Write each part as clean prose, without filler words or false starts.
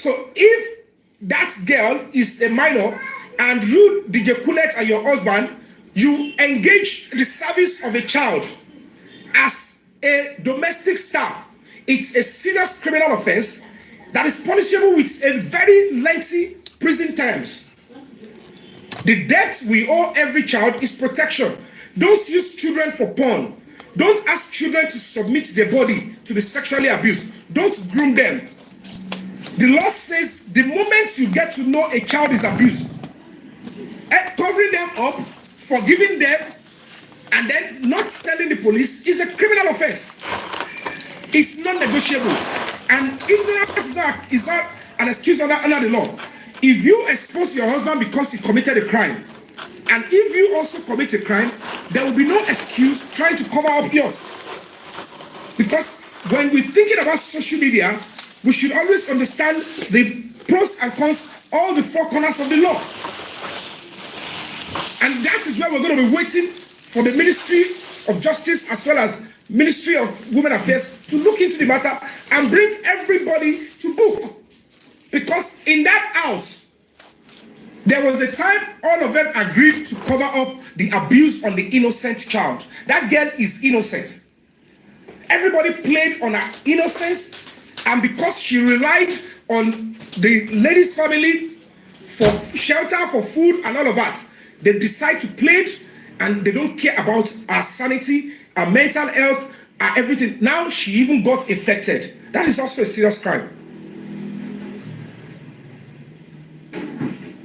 So if that girl is a minor and you, DJ Kulet, and your husband, you engage the service of a child as a domestic staff, it's a serious criminal offense that is punishable with a very lengthy prison terms. The debt we owe every child is protection. Don't use children for porn. Don't ask children to submit their body to be sexually abused. Don't groom them. The law says the moment you get to know a child is abused, covering them up, forgiving them, and then not telling the police is a criminal offense. It's non-negotiable. And ignorance is not an excuse under the law. If you expose your husband because he committed a crime, and if you also commit a crime, there will be no excuse trying to cover up yours. Because when we're thinking about social media, we should always understand the pros and cons, all the four corners of the law. And that is where we're going to be waiting for the Ministry of Justice as well as Ministry of Women Affairs to look into the matter and bring everybody to book. Because in that house, there was a time all of them agreed to cover up the abuse on the innocent child. That girl is innocent. Everybody played on her innocence, and because she relied on the lady's family for shelter, for food, and all of that, they decide to play it, and they don't care about her sanity, her mental health, her everything. Now she even got affected. That is also a serious crime.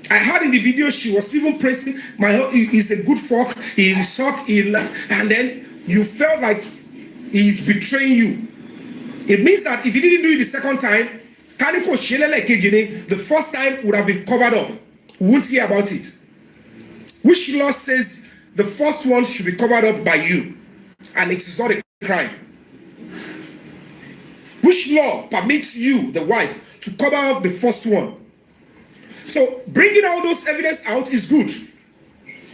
I heard in the video she was even praising my husband. He's a good folk, he's soft, and then you felt like he's betraying you. It means that if he didn't do it the second time, the first time would have been covered up. We won't hear about it. Which law says the first one should be covered up by you, and it is not a crime? Which law permits you, the wife, to cover up the first one? So bringing all those evidence out is good.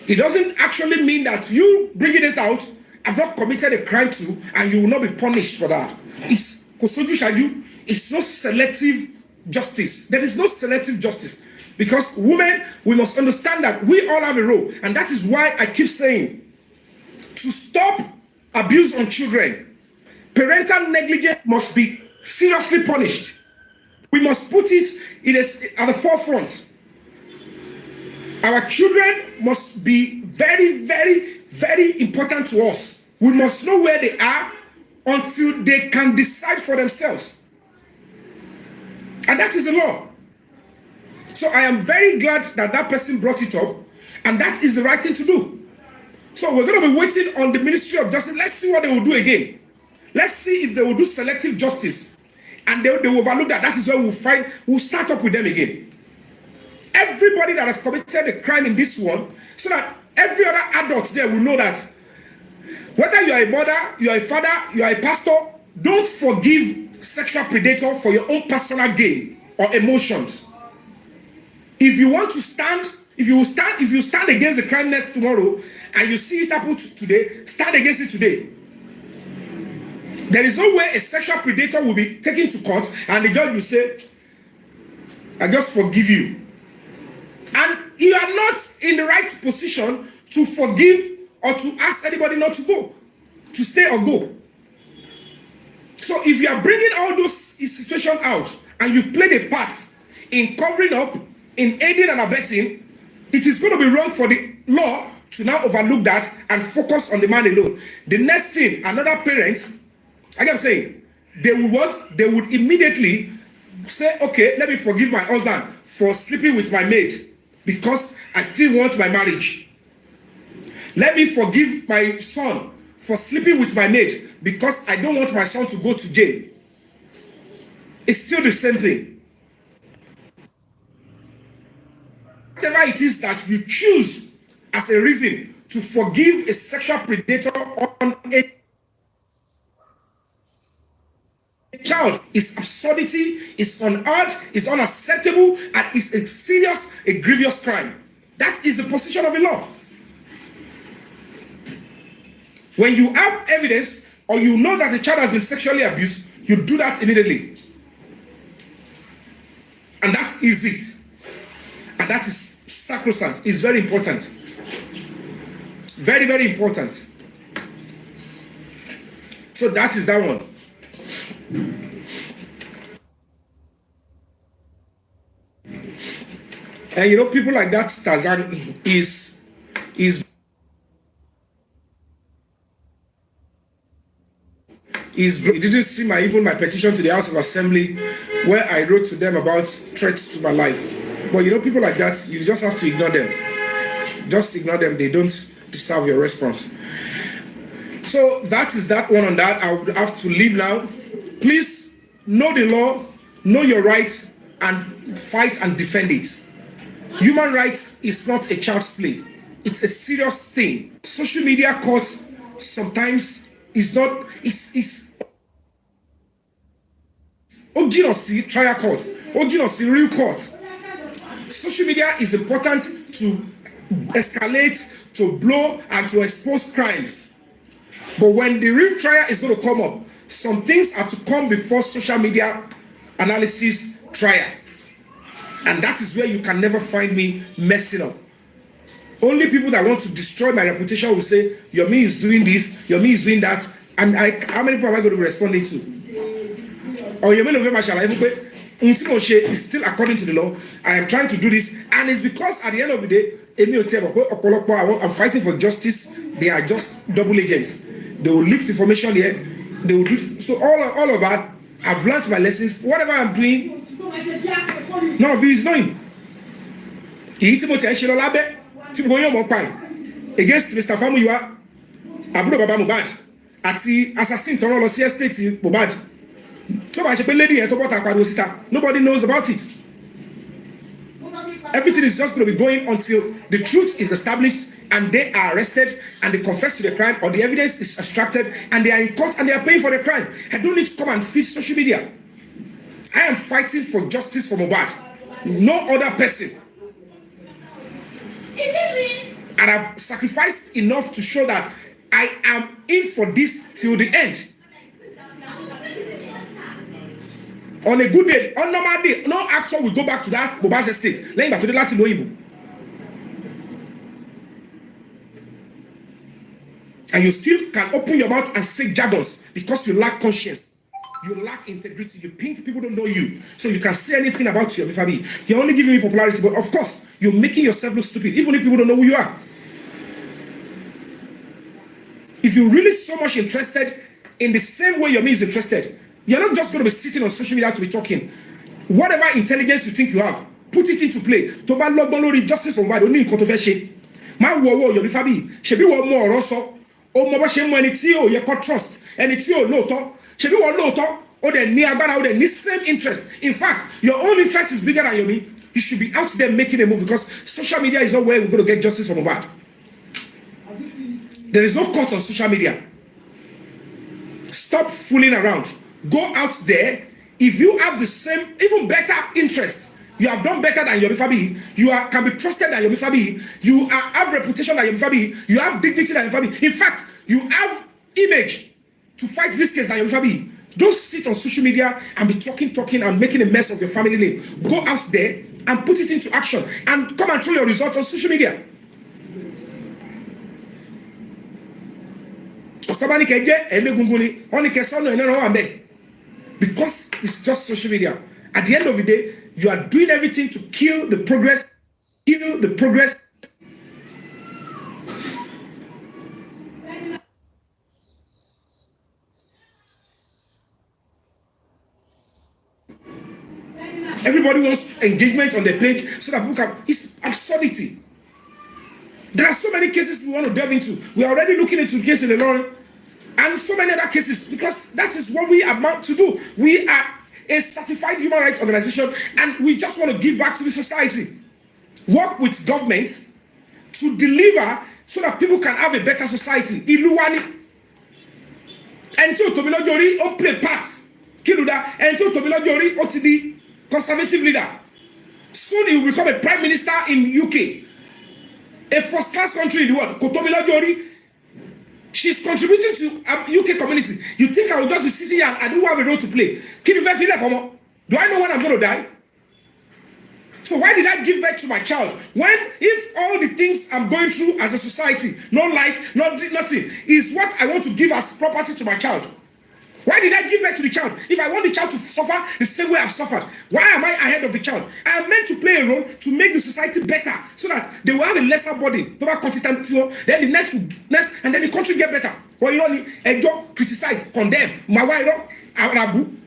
It doesn't actually mean that you bringing it out have not committed a crime too, and you will not be punished for that. It's not selective justice. There is no selective justice. Because women, we must understand that we all have a role. And that is why I keep saying, to stop abuse on children, parental negligence must be seriously punished. We must put it at the forefront. Our children must be very, very, very important to us. We must know where they are until they can decide for themselves. And that is the law. So I am very glad that that person brought it up, and that is the right thing to do. So we're going to be waiting on the Ministry of Justice. Let's see what they will do again. Let's see if they will do selective justice, and they will overlook that. That is where we'll start up with them again. Everybody that has committed a crime in this one, so that every other adult there will know that whether you are a mother, you are a father, you are a pastor, don't forgive sexual predator for your own personal gain or emotions. If you want to stand, if you stand against the crime next tomorrow and you see it happen today, stand against it today. There is no way a sexual predator will be taken to court and the judge will say, I just forgive you. And you are not in the right position to forgive or to ask anybody not to go, to stay or go. So if you are bringing all those situations out and you've played a part in covering up, in aiding and abetting, it is going to be wrong for the law to now overlook that and focus on the man alone. The next thing, another parent, like I'm saying, they would what? They would immediately say, okay, let me forgive my husband for sleeping with my maid because I still want my marriage. Let me forgive my son for sleeping with my maid because I don't want my son to go to jail. It's still the same thing. Whatever it is that you choose as a reason to forgive a sexual predator on a child is absurdity, is unheard, is unacceptable, and is a serious, a grievous crime. That is the position of the law. When you have evidence or you know that the child has been sexually abused, you do that immediately. That is it. And that is sacrosanct. It's very important. Very, very important. So that is that one. And you know, people like that, Tarzan is you didn't see even my petition to the House of Assembly where I wrote to them about threats to my life. But you know, people like that, you just have to ignore them. Just ignore them. They don't deserve your response. So that is that one on that. I would have to leave now. Please know the law, know your rights, and fight and defend it. Human rights is not a child's play. It's a serious thing. Social media courts sometimes is not, it's Oginosi trial court, Oginosi real court. Social media is important to escalate, to blow, and to expose crimes. But when the real trial is going to come up, some things are to come before social media analysis trial. And that is where you can never find me messing up. Only people that want to destroy my reputation will say, Yomi is doing this, Yomi is doing that. And how many people am I going to be responding to? Or Yomi November shall I is still according to the law. I am trying to do this. And it's because at the end of the day, I'm fighting for justice. They are just double agents. They will lift information here. They will do so. All of that, I've learned my lessons. Whatever I'm doing, none of you is knowing. Against Mr. Fabiyi, Adura Baba Mohbad, àti assassin tọrọ lọ sí estate Mohbad. So I should be lady and nobody knows about it. Everything is just going to be going until the truth is established and they are arrested and they confess to the crime or the evidence is extracted and they are in court and they are paying for the crime. I don't need to come and feed social media. I am fighting for justice for Mohbad. No other person. And I've sacrificed enough to show that I am in for this till the end. On a good day, on normal day, no actor will go back to that Mohbad's estate. Laying back to the Latin Oyibo. And you still can open your mouth and say jargons because you lack conscience. You lack integrity. You think people don't know you. So you can say anything about you, Fabiyi. You're only giving me popularity, but of course, you're making yourself look stupid, even if people don't know who you are. If you're really so much interested in the same way Yomi is interested, you're not just going to be sitting on social media to be talking. Whatever intelligence you think you have, put it into play. To ba lọ́gbọ́n lórí justice for Mohbad, ó ní nǹkan tó fẹ́ ṣe. Má wo owó Yomi Fabiyi. Ṣebí wọ́n mọ ọ̀rọ̀ sọ. Ó mọ bó ṣe mọ ẹni tí ò yẹ kó trust, ẹni tí ò lóòótọ́. Ṣebí wọ́n lóòótọ́, ó dẹ̀ ní agbára, ó dẹ̀ ní same interest. In fact, your own interest is bigger than Yomi. You should be out there making a move because social media is not where we're going to get justice for Mohbad. There is no court on social media. Stop fooling around. Go out there. If you have the same, even better interest, you have done better than Yomi Fabiyi. You can be trusted than Yomi Fabiyi. You have reputation than Yomi Fabiyi. You have dignity than Yomi Fabiyi. In fact, you have image to fight this case than Yomi Fabiyi. Don't sit on social media and be talking and making a mess of your family name. Go out there and put it into action and come and show your results on social media. Because it's just social media. At the end of the day, you are doing everything to kill the progress. Kill the progress. Everybody wants engagement on their page so that people can. It's absurdity. There are so many cases we want to delve into. We are already looking into the case in the law and so many other cases because that is what we amount to do. We are a certified human rights organization and we just want to give back to the society. Work with government to deliver so that people can have a better society. Iluwani. Until Tobilojori on play part. Kiluda. Until Tobilojori OTD conservative leader. Soon he will become a prime minister in UK. A first-class country in the world. Tobilojori. She's contributing to a UK community. You think I will just be sitting here and I don't have a role to play? Do I know when I'm going to die? So why did I give birth to my child? When, if all the things I'm going through as a society, no life, nothing, is what I want to give as property to my child? Why did I give birth to the child? If I want the child to suffer the same way I've suffered, why am I ahead of the child? I am meant to play a role to make the society better so that they will have a lesser burden. Then the next, and then the country get better. Well, you don't enjoy, criticize, condemn. Arabu.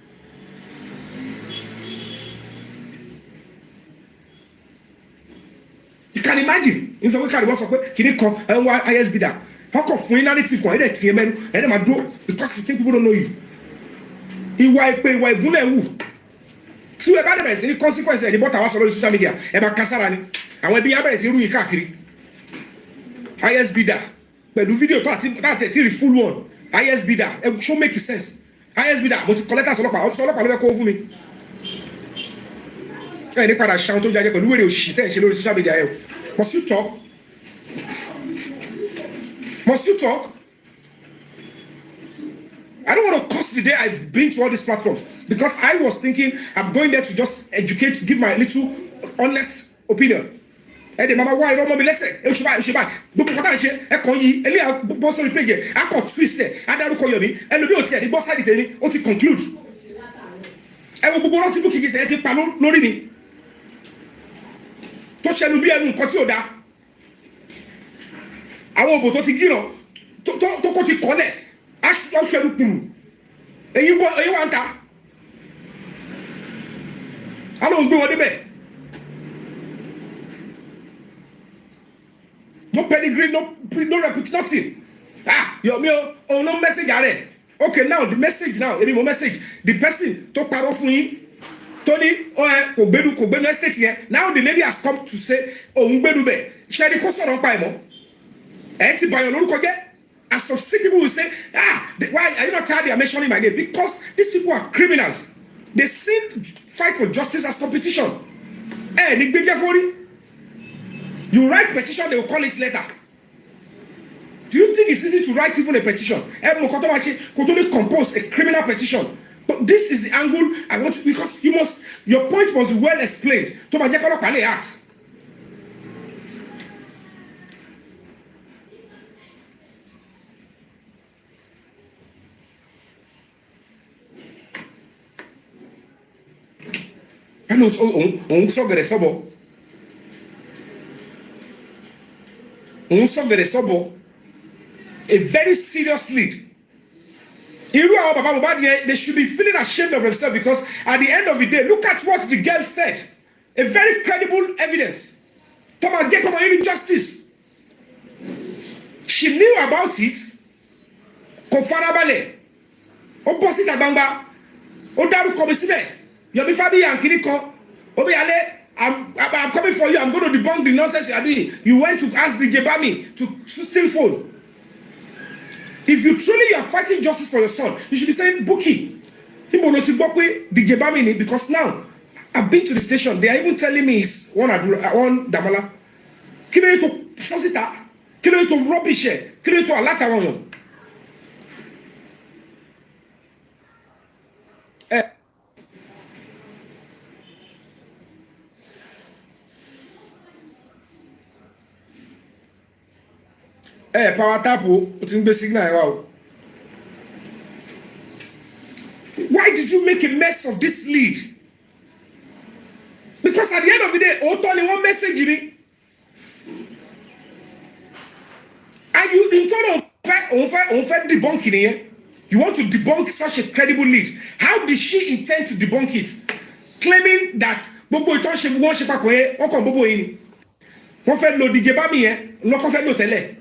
You can imagine. In some way, can you come ISB that? How come for narrative because you think people don't know you? Ìwà ìpè ìwà ìgúnlẹ̀ wù. Tí ẹ bá dẹ̀ sí ní consequence ẹ̀ ní bọ́tà wá sọ lórí social media ẹ bá kására ni. Àwọn ẹbí yá bẹ̀rẹ̀ sí rú yìí káàkiri. ISB dà pẹ̀lú fídíò tó àti rí full one. ISB dà ẹ show make sense. ISB dà mo ti kọ́lẹ́tà sọlọ́pàá ọlọ́pàá ló fẹ́ kó fún mi. Ẹ ní padà ṣàwọn tó jajẹ pẹ̀lú wèrè òṣì tẹ̀ ń ṣe lórí social media ẹ o. Must you talk? Must you talk? I don't want to curse the day I've been to all these platforms because I was thinking I'm going there to just educate, give my little honest opinion. And the mama, why don't mommy listen? She buy. But what I say, I call you. Elia boss on the page. I got twisted. I don't call Yomi. And the beauty, the boss side it. What to conclude? I will go on to book. He says, "Pano, no reading." To shall be able to continue that. I won't go to Gino. To go to connect. Aṣọ kuru èyí wà ń ta alóhùn gbé wọn débẹ̀ no pedigree no reputation nothing Yomi o no message ààrẹ okay now the message now èmi mo message the person tó parọ́ fún yín tó ní kò gbénu estate yẹn now the lady has come to say òun gbénu bẹ̀ ṣe ni kó sọ̀rọ̀ pa ẹ̀ mọ́ ẹ̀ ti bàyàn lórúkọ jẹ́. And some sick people will say, why are you not tired they are mentioning my name? Because these people are criminals. They see fight for justice as competition. You write petition, they will call it letter. Do you think it's easy to write even a petition? Could only compose a criminal petition. But this is the angle I want to, because your point must be well explained. To my act. On sọ̀gẹ̀rẹ̀ sọ́bọ̀ a very serious lead. Irú àwọn bàbá Mohbad yẹn they should be feeling ashamed of themselves because at the end of the day look at what the girl said, a very credible evidence. Come on justice. She knew about it. Kò farabalẹ̀ ó bọ́ síta gbangba ó dárúkọ mi síbẹ̀. Yomi Fabiyi and Kirkiri, I'm coming for you. I'm going to debunk the nonsense you are doing. You went to ask DJ Bami to steal phone. If you truly are fighting justice for your son, you should be saying, Buki, DJ Bami, because now I've been to the station. They are even telling me it's one Adura, one Demola. Kilo to Sosita, Kilo to rubbish, Kilo to Alata. Power tap signal. Why did you make a mess of this lead? Because at the end of the day, only one message in it. And you in total of debunking it. You want to debunk such a credible lead. How did she intend to debunk it? Claiming that Bobo Itonse won se papo won kan Bobo yin. Wọ́n fẹ́ lo DJ Bami yẹn, ló kàn fẹ́ lò tẹ́lẹ̀.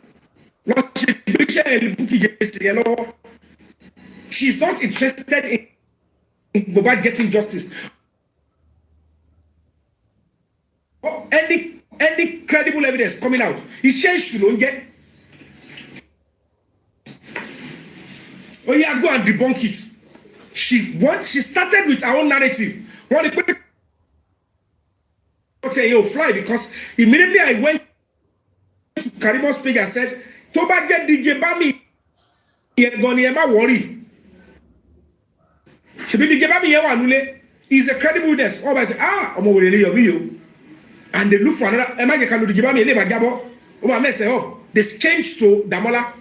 She's not interested in Mohbad getting justice. Any credible evidence coming out, she don't get. Oh yeah, go and debunk it. She started with her own narrative. Okay, you fly because immediately I went to Karimo's page and said, Toba get DJ Bami, you're gonna never worry. She be DJ Bami, he's a credible witness. Oh my God, I'm over the video. and they look for another. Imagine can do the Gibami, never Gabo. Oh, I mess up. They changed to Demola.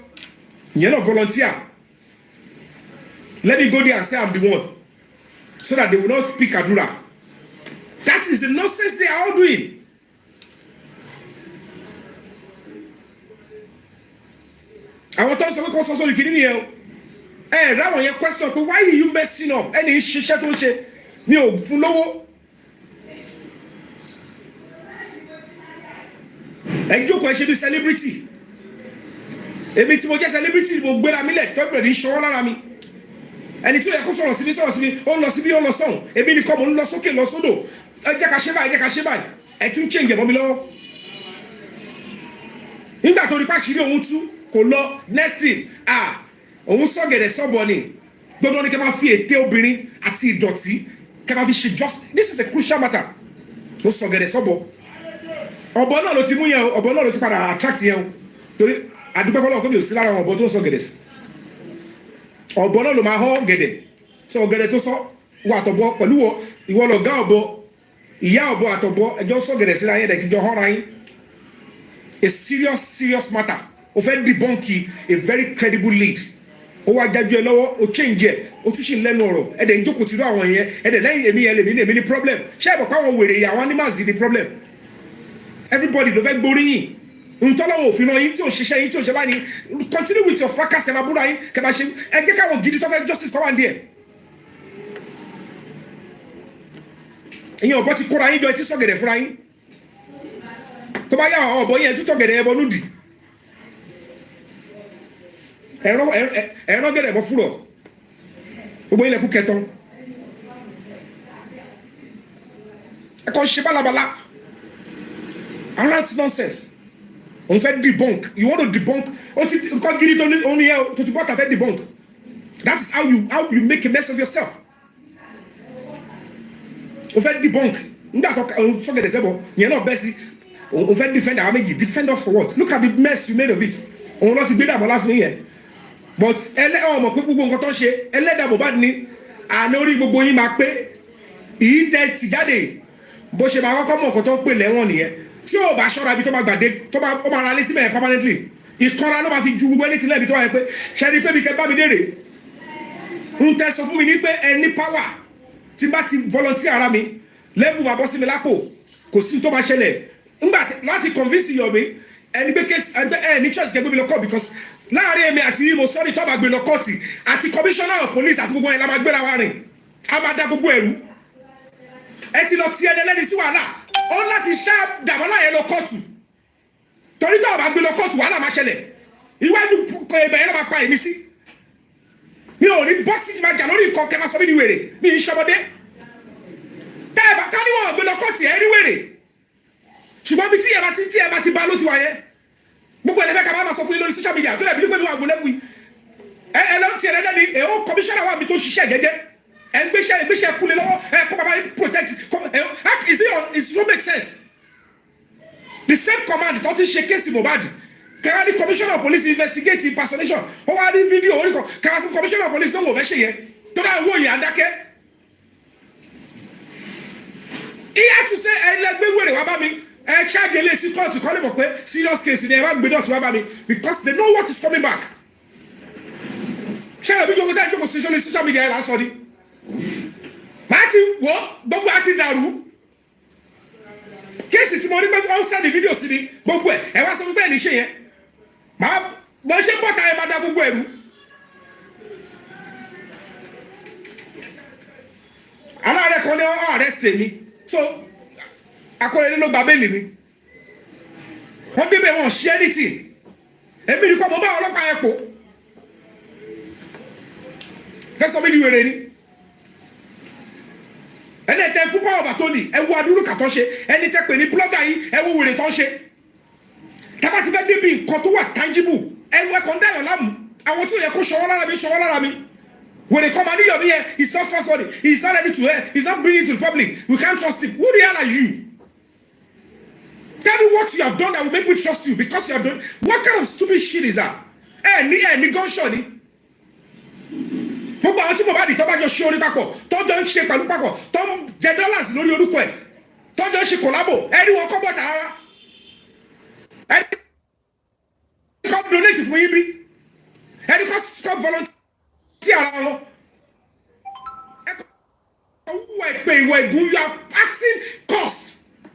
You're not volunteer. Let me go there and say I'm the one. So that they will not speak Adura. That is the nonsense they are all doing. I want to also cause also Kirkiri here. Eh, that one your question, but why are you messing up? Any shisha to she? No, follow. And you question the celebrity. Ebi tí mo jẹ́ celebrity mo gbéra mi lẹ̀ tó bẹ̀rẹ̀ ìṣòro lára mi. Ẹni tí ó yẹ kó sọ̀rọ̀ síbi ó lọ síbi ó lọ sọ̀hún. Ebi ni kọ́ mo ń lọ sókè lọ sódò. Ẹ jẹ́ ká ṣe báyìí. Ẹ tún change ẹ̀mọ́ mi lọ́wọ́. Nígbà tó rí pàṣírí òun tú kò lọ next thing. Òun sọ̀gẹ̀dẹ̀ sọ̀bọ̀ ni. Gbọ́dọ̀ ni kẹ́ máa fi ète obìnrin àti ìdọ̀tí kẹ́ máa fi ṣe just this is a crucial matter. Ó sọ̀gẹ̀dẹ̀ sọ̀bọ̀. Ọ̀bọ náà ló ti mú yẹn o. Ọ̀bọ náà ló ti padà attract yẹn o. Torí àdúgbò fọlọ́ kó mi ò sí lára àwọn ọ̀bọ tó ń sọ gẹ̀dẹ̀ sí. Ọ̀bọ náà ló máa họ́ gẹ̀dẹ̀. Sọ gẹ̀dẹ̀ tó sọ wọ àtọ̀bọ pẹ̀lú ìwọ lọ̀gá ọ̀bọ ìyá ọ̀bọ àtọ̀bọ ẹjọ́ sọ gẹ̀dẹ̀ síra yẹn dẹ̀ ti jọ họ́ra yín. A serious matter. O fẹ́ debunk a very credible lead. Ó wá jájú ẹ lọ́wọ́ o change ẹ o tún ṣì ń lẹ́nu ọ̀rọ̀ ẹ̀dẹ̀ ń jókòó tìrú àwọn yẹn ẹ̀dẹ̀ lẹ́yìn èmi ní problem. Ṣé ẹ mọ̀ pé àwọn wèrè àwọn animals ní problem? Everybody ló fẹ́ gbóríyìn. Ntọ́lọ́wọ́ òfin náà yín tí ò ṣiṣẹ́ yín tí ò ṣe báyìí continue with your fracas kẹ́ máa búra yín kẹ́ máa ṣe ẹ jẹ́ káwọn gidi tó fẹ́ justice kọ́ wá ní ẹ̀. Ìyẹn ọ̀bọ ti kóra yín jọ etí sọ̀gẹ̀dẹ̀ fúnra yín. Tó bá yá àwọn ọ̀bọ yẹn tún tọ̀gẹ̀dẹ̀ ẹbọ lódì. Ẹ̀rọ gẹ̀dẹ̀ ẹbọ fúrọ̀. Gbogbo ilẹ̀ kú kẹtọ́. Ẹ̀kọ́ ṣe bálabàlá. Around nonsense. On fait debunk. You want to debunk? Debunk. That is how you make a mess of yourself. On fait debunk. Forget the sebo. You're not best. On fait defend. I make you defend us for what? Look at the mess you made of it. On not to be that last year. But people go to share. That bobad ni. I know you go in my pay. He dead together. But she ma come on koto pe lewon niyan. Tí o bá ṣọ́ra bí tó bá gbàdé tó bá ó máa ra lé síbẹ̀ permanently ìkanra ló máa fi ju gbogbo ẹni tí lẹ́bi tó wáyé pé ṣẹ́ni pé mi kẹ́ bá mi dèrè ń tẹ́ sọ fún mi ní pé ẹni power tí bá ti volunteer ara mi level máa bọ́ sí mi lápò kò sí tó máa ṣẹlẹ̀ ńgbà láti convince Yomi ẹni pé ẹni choice kẹ́ gbé mi lọ court because láàrin èmi àti mo sọ́ni tó bá gbé lọ court àti commissioner of police àti gbogbo ẹ̀ la máa gbéra wa rìn a máa dá gbogbo ẹ̀rú ẹ ti lọ ti ẹni ẹlẹ́ni sí wàhálà ó láti ṣá Demola yẹn lọ kóòtù torí tó o bá gbé lọ kóòtù wàhálà máa ṣẹlẹ̀ iwájú ibẹ̀ yẹn ló máa pa èmi sí mi ò ní bọ́sì máa jà lórí nǹkan kẹ́ máa sọ mí ní wèrè mi ì ṣọmọdé tẹ́ ẹ bá ká níwọ̀n gbé lọ kóòtù ẹ̀ rí wèrè ṣùgbọ́n bí tí ẹ bá ti bá ló ti wà yẹn gbogbo ẹ̀ lẹ́fẹ̀ẹ́ ká máa sọ fún yín lórí social media tó lẹ̀ bí nígbà mi wà gbọ́ lẹ́fù yìí ẹ lọ́n ti ẹ̀rẹ́dẹ́ ni èèwọ̀ kọmíṣánná wà mí tó ṣiṣẹ́ gẹ́gẹ́ ẹgbẹ́sẹ̀ kúlẹ̀ lọ́wọ́ kọ́ bàbá yìí protect it don't make sense. The same command tó ti ṣe kéèsì Mohbad kẹ́wàá ní commissioner of police investigate impersonation ó wá ní fídíò orí kan kẹ́wàá sí commissioner of police tó wò fẹ́ ṣe yẹn tó dá owó yẹn àdákẹ́. Ìyá tún ṣe ẹlẹgbẹ́ wèrè wá bá mi ẹ ṣáàjì ilé sí kóòtù kọ́ lè mọ̀ pé serious case ni ẹ bá gbé dọ̀tí wá bá mi because they know what is coming back. ṣé ẹ̀rọ bí jókòó tẹ́ jókòó sí social media ẹ̀ lásán ni. Màá ti wọ́ gbogbo àti dàrú kéèsì tí mo rí pé ó sẹ́ni fídíò sí mi gbogbo ẹ̀ wá sọ fún bẹ́ẹ̀ ní ṣe yẹn mo ṣe bọ́ta ẹ̀ máa da gbogbo ẹ̀rú. aláàrẹ kan ní ọ̀rẹ́ sè mi so akọ̀rẹ́lẹ́ ló gba bẹ́ẹ̀lì mi wọ́n débẹ̀ wọn ṣe anything èmi nìkan mo bá ọlọ́pàá ẹ̀ pò fẹsọ̀ mi ní wèrè ni ẹni tẹ fún pàwọ́ bàtọ́ ni ẹ wo adúrú kàtọ́ ṣe ẹni tẹ pè ní blọ́gà yìí ẹ wo wèrè tọ́ ṣe tábà ti fẹ́ débi nǹkan tó wà tangible ẹ wo ẹ̀kọ́ ń dáyọ̀ láàmú àwọn tí ò yẹ kó ṣọwọ́ lára mi wèrè kọ́ máa ní Yomi yẹn he's not trustworthy he's not ready to help he's not bringing to the public we can't trust him who the hell are you tell me what you have done that will make me trust you because you have done what kind of stupid shit is that ní gunshot ni. Gbogbo àwọn tí mo bá di tó bá jọ ṣe orí papọ̀ tó jọ ń ṣe pẹ̀lú papọ̀ tó ń jẹ dollars lórí orúkọ ẹ̀ tọ́jọ́ ṣe collabo ẹni wọn kọ́ bọ́ta rárá ẹni kọ́ donate fún yín bí ẹni kọ́ volunteer ara wọn you are asking cost.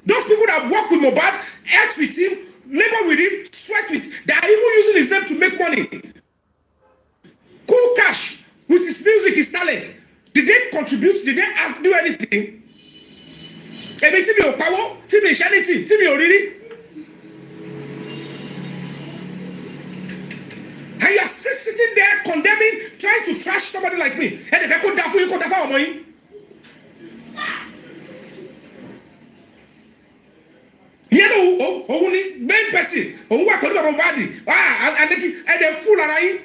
Those people that work with Mohbad, act with him, labor with him, sweat with, they are even using his name to make money. Cool cash with his music, his talent. Did they contribute? Did they do anything? Maybe TV or power, TV charity, TV or really. And you are still sitting there condemning, trying to trash somebody like me. And if I could die for you, could die for money. You know, only main person, who work on the body, and they fool around.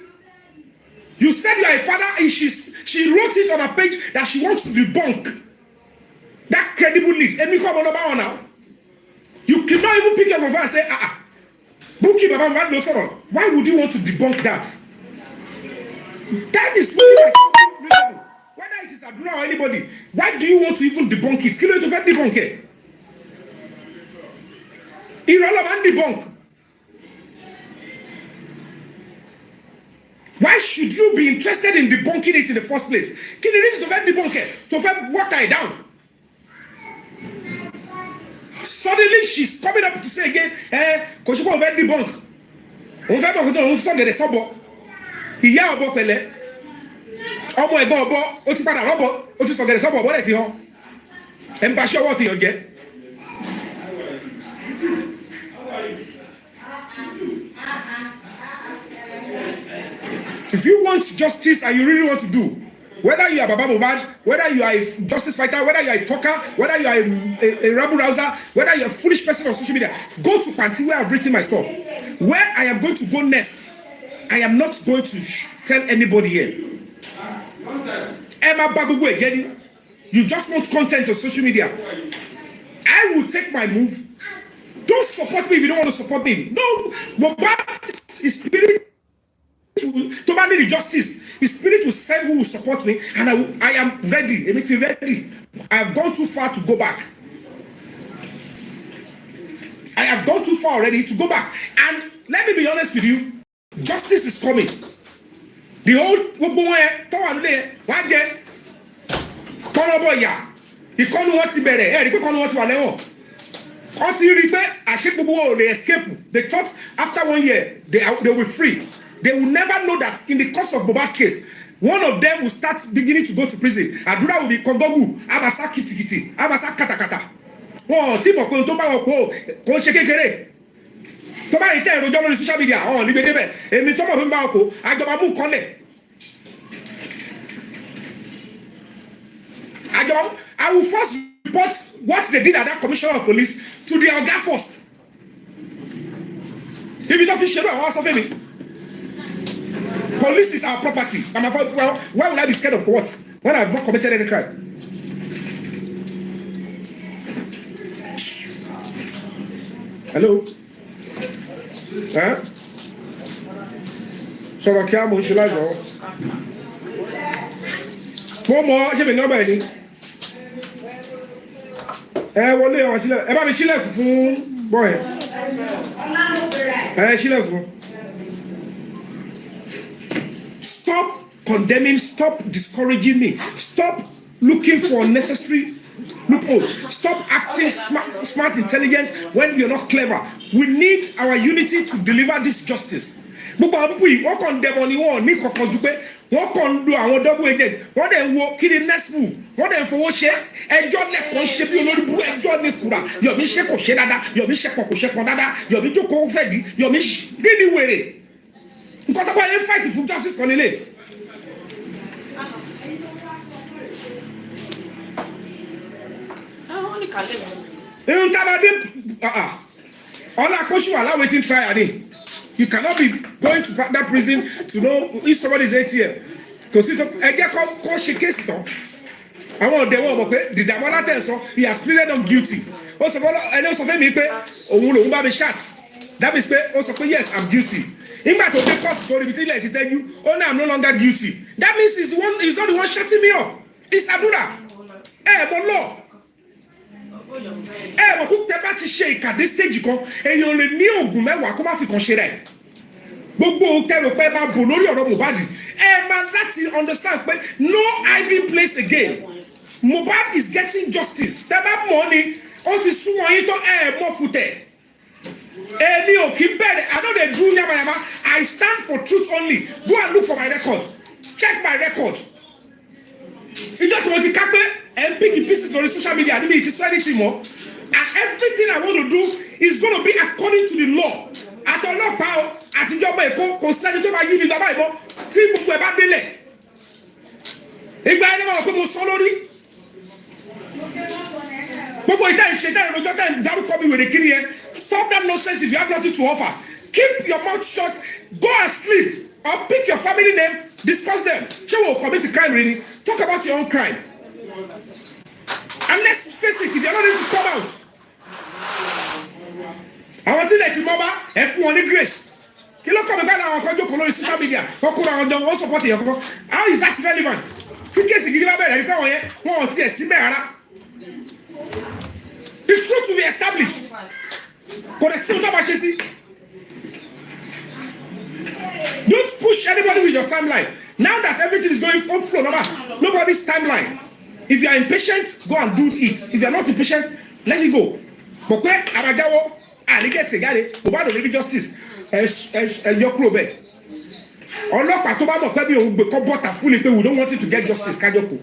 You said you are a father, and she wrote it on a page that she wants to debunk that credible lead. And you come on now. You cannot even pick up your phone and say, Buki Baba Mad no sorrow. Why would you want to debunk that? That is looking like something reasonable. Whether it is Adura or anybody, why do you want to even debunk it? Kill it to debunk it. Irrelevant debunk. Why should you be interested in debunking it in the first place? Kill it to debunk it, to water it down. Suddenly she's coming up to say again, because she won't debunk. On va pas on sort de sabo. Il y a obo pele. Omo egbon obo, o ti padà robo, o ti sort de sabo bo le ti han. En ba se what you get. If you want justice and you really want to do, whether you are Baba Mohbad, whether you are a justice fighter, whether you are a talker, whether you are a rabble rouser, whether you are a foolish person on social media, go to Panti where I've written my stuff. Where I am going to go next, I am not going to tell anybody here. Emma Babubu again, you just want content on social media. I will take my move. Don't support me if you don't want to support me. No, Mohbad is spirit. To manage the justice, his spirit will send who will support me, and I am ready. I'm ready. I have gone too far to go back. I have gone too far already to go back. And let me be honest with you, justice is coming. The old one day, he can't know what's better. He can't know what's better. They escape. They thought after 1 year they were free. They will never know that in the course of Mohbad's case, one of them will start beginning to go to prison. Adura will be Kongogu, Abasa Kitikiti, Abasa Katakata. Oh, Timo Kontoba Oko, Konche Kekere. Toba ite rojo lórí social media, oh, ni bedebe. Èmi tó mọ̀ bimba oko, ajoba mu kole. I will first report what they did at that commissioner of police to the Oga first. If you don't share what of me. Police is our property. Well, why would I be scared of what? When I've not committed any crime? Hello? Huh? So, I can't move. One more, I have nobody. One day, I was about to chill for boy. Chill. Stop condemning, stop discouraging me. Stop looking for unnecessary loopholes. Stop acting smart, intelligent when you're not clever. We need our unity to deliver this justice. What on what can do our double agents? What then walk in the next move? What then for share? And John Leconship, you know, and John Nikura, your Michelle Shedada, your Michelle Shepodada, your Micho Fedi, your Mish didn't wear because about them fighting for justice, Colin. All our question will allow waiting try again. You cannot be going to that prison to know if somebody is 8 years. Because if I get called shake case, I want the one the Demola so he has pleaded not guilty. Also, I know some me pay or be shot. That means also yes, I'm guilty. In fact, the court story between like tell you, oh no, I'm no longer guilty. That means he's not the one shutting me up. It's Adura. But law. Mo kú tẹ́ bá ti ṣe ìkàdé stage kan èèyàn lè ní oògùn mẹ́wàá kó má fi kan ṣe rẹ̀ gbogbo kẹrò pé máa bò lórí ọ̀rọ̀ Mohbad máa láti understand pé no hiding place again Mohbad is getting justice tẹ́ bá mọ̀ ni ó ti sún wọn yín tó mọ̀ fùtẹ̀ èmi ò kí bẹ̀rẹ̀ I no dey do yamayama I stand for truth only go and look for my record check my record ìjọ tí mo ti ká pé pick pieces lórí social media níbi ìtí sẹ́ni mọ́ and everything I want to do is going to be according to the law àtọlọ́pàá o àtijọba Èkó kò sẹ́ni tó máa yí mi bàbá ìbọn tí gbogbo ẹ̀ bá délẹ̀ ìgbà ẹni máa wọ̀ pé mo sọ lórí gbogbo ìdá ìṣe dá ìròjọ́ tẹ̀ ń dárúkọ mi wèrè kiri yẹn stop that nonsense if you have nothing to offer keep your mouth shut go and sleep or pick your family name discuss them ṣé wo commit a crime really talk about your own crime and let's face it if you are not ready to come out àwọn tí lè ti mọ́ bá fún wọn ní grace kí ló kọ́ mi báyìí àwọn kan jókòó lórí social media wọ́n kóra àwọn jọ wọ́n support èèyàn kan how is that relevant tí kéèsì gidi bá bẹ̀rẹ̀ nípa wọn yẹn wọn ò tiẹ̀ sí bẹ́ẹ̀ rárá the truth will be established kò dẹ̀ sí ohun tó bá ṣe sí don't push anybody with your timeline now that everything is going on flow nobody's timeline if you are impatient go and do it if you are not impatient let it go but pé àbájáwọ́ àrígẹ̀tì gáre Mohbad lè rí justice yọ kúrò bẹ́ẹ̀ ọlọ́pàá tó bá mọ̀ pé bí òun gbé kọ́ bọ́tà fúnni pé we don't want it to get justice kájọ kù.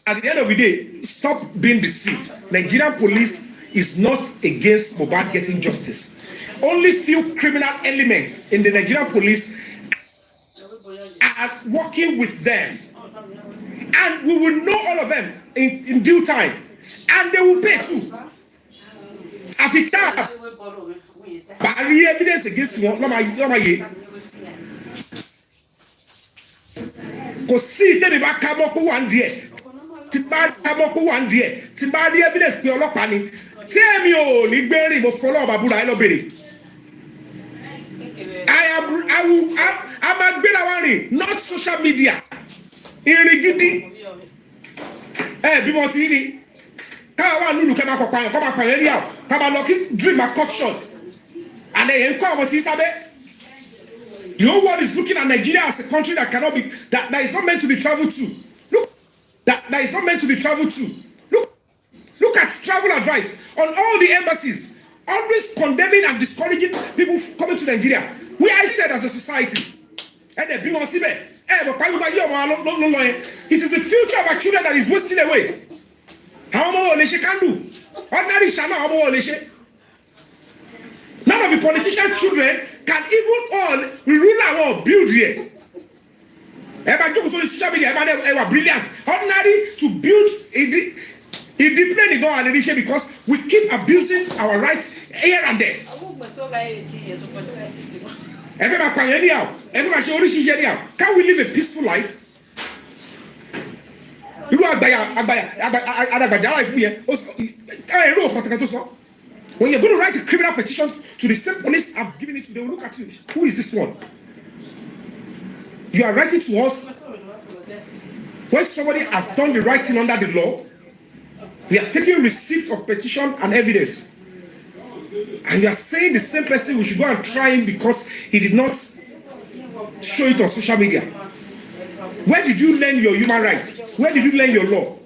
At the end of the day stop being deceived Nigerian police is not against Mohbad getting justice only few criminal elements in the Nigerian police are working with them and we will know all of them in due time and they will pay too after but the evidence against wọn lọ́mọ yé kò sí tẹ́mi bá ká mọ́ kó wà ń díẹ̀ tí bá ká mọ́ kó wà ń díẹ̀ tí bá rí evidence pé ọlọ́pàá ni tí èmi ò ní gbé rìn mo fọlọ́ ọba búra ẹ lọ bèrè a máa gbéra wá rìn not social media irin gidi bí mo ti rí káwa wà lùlù kẹ́ máa kọ̀ pààyàn kọ́ máa pààyàn rí àwọn ká máa lọ kí dream a cut short and ẹ̀yẹ ń kọ́ àwọn tí sábẹ́ the whole world is looking at Nigeria as a country that cannot be that is not meant to be traveled to look that is not meant to be traveled to look at travel advice on all the embassies always condemning and discouraging people coming to Nigeria we are instead as a society ẹ̀dẹ̀ bí wọn síbẹ̀ but it is the future of our children that is wasting away. How more will they candle? Ordinary shana, how more will they? None of the politician children can even all rule our build here. Everybody on social media, everybody brilliant. Ordinary to build it depends on the issue because we keep abusing our rights here and there. Can we live a peaceful life? When you're going to write a criminal petition to the same police I've given it to, they will look at you. Who is this one? You are writing to us when somebody has done the right thing under the law. We have taken receipt of petition and evidence. And you are saying the same person we should go and try him because he did not show it on social media. Where did you learn your human rights? Where did you learn your law?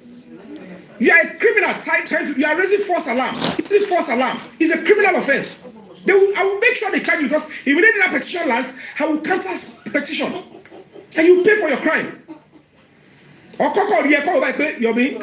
You are a criminal you are raising false alarm. This false alarm is a criminal offense. I will make sure they charge you because if you that petition lands, I will counter petition. And you pay for your crime. Or Yomi,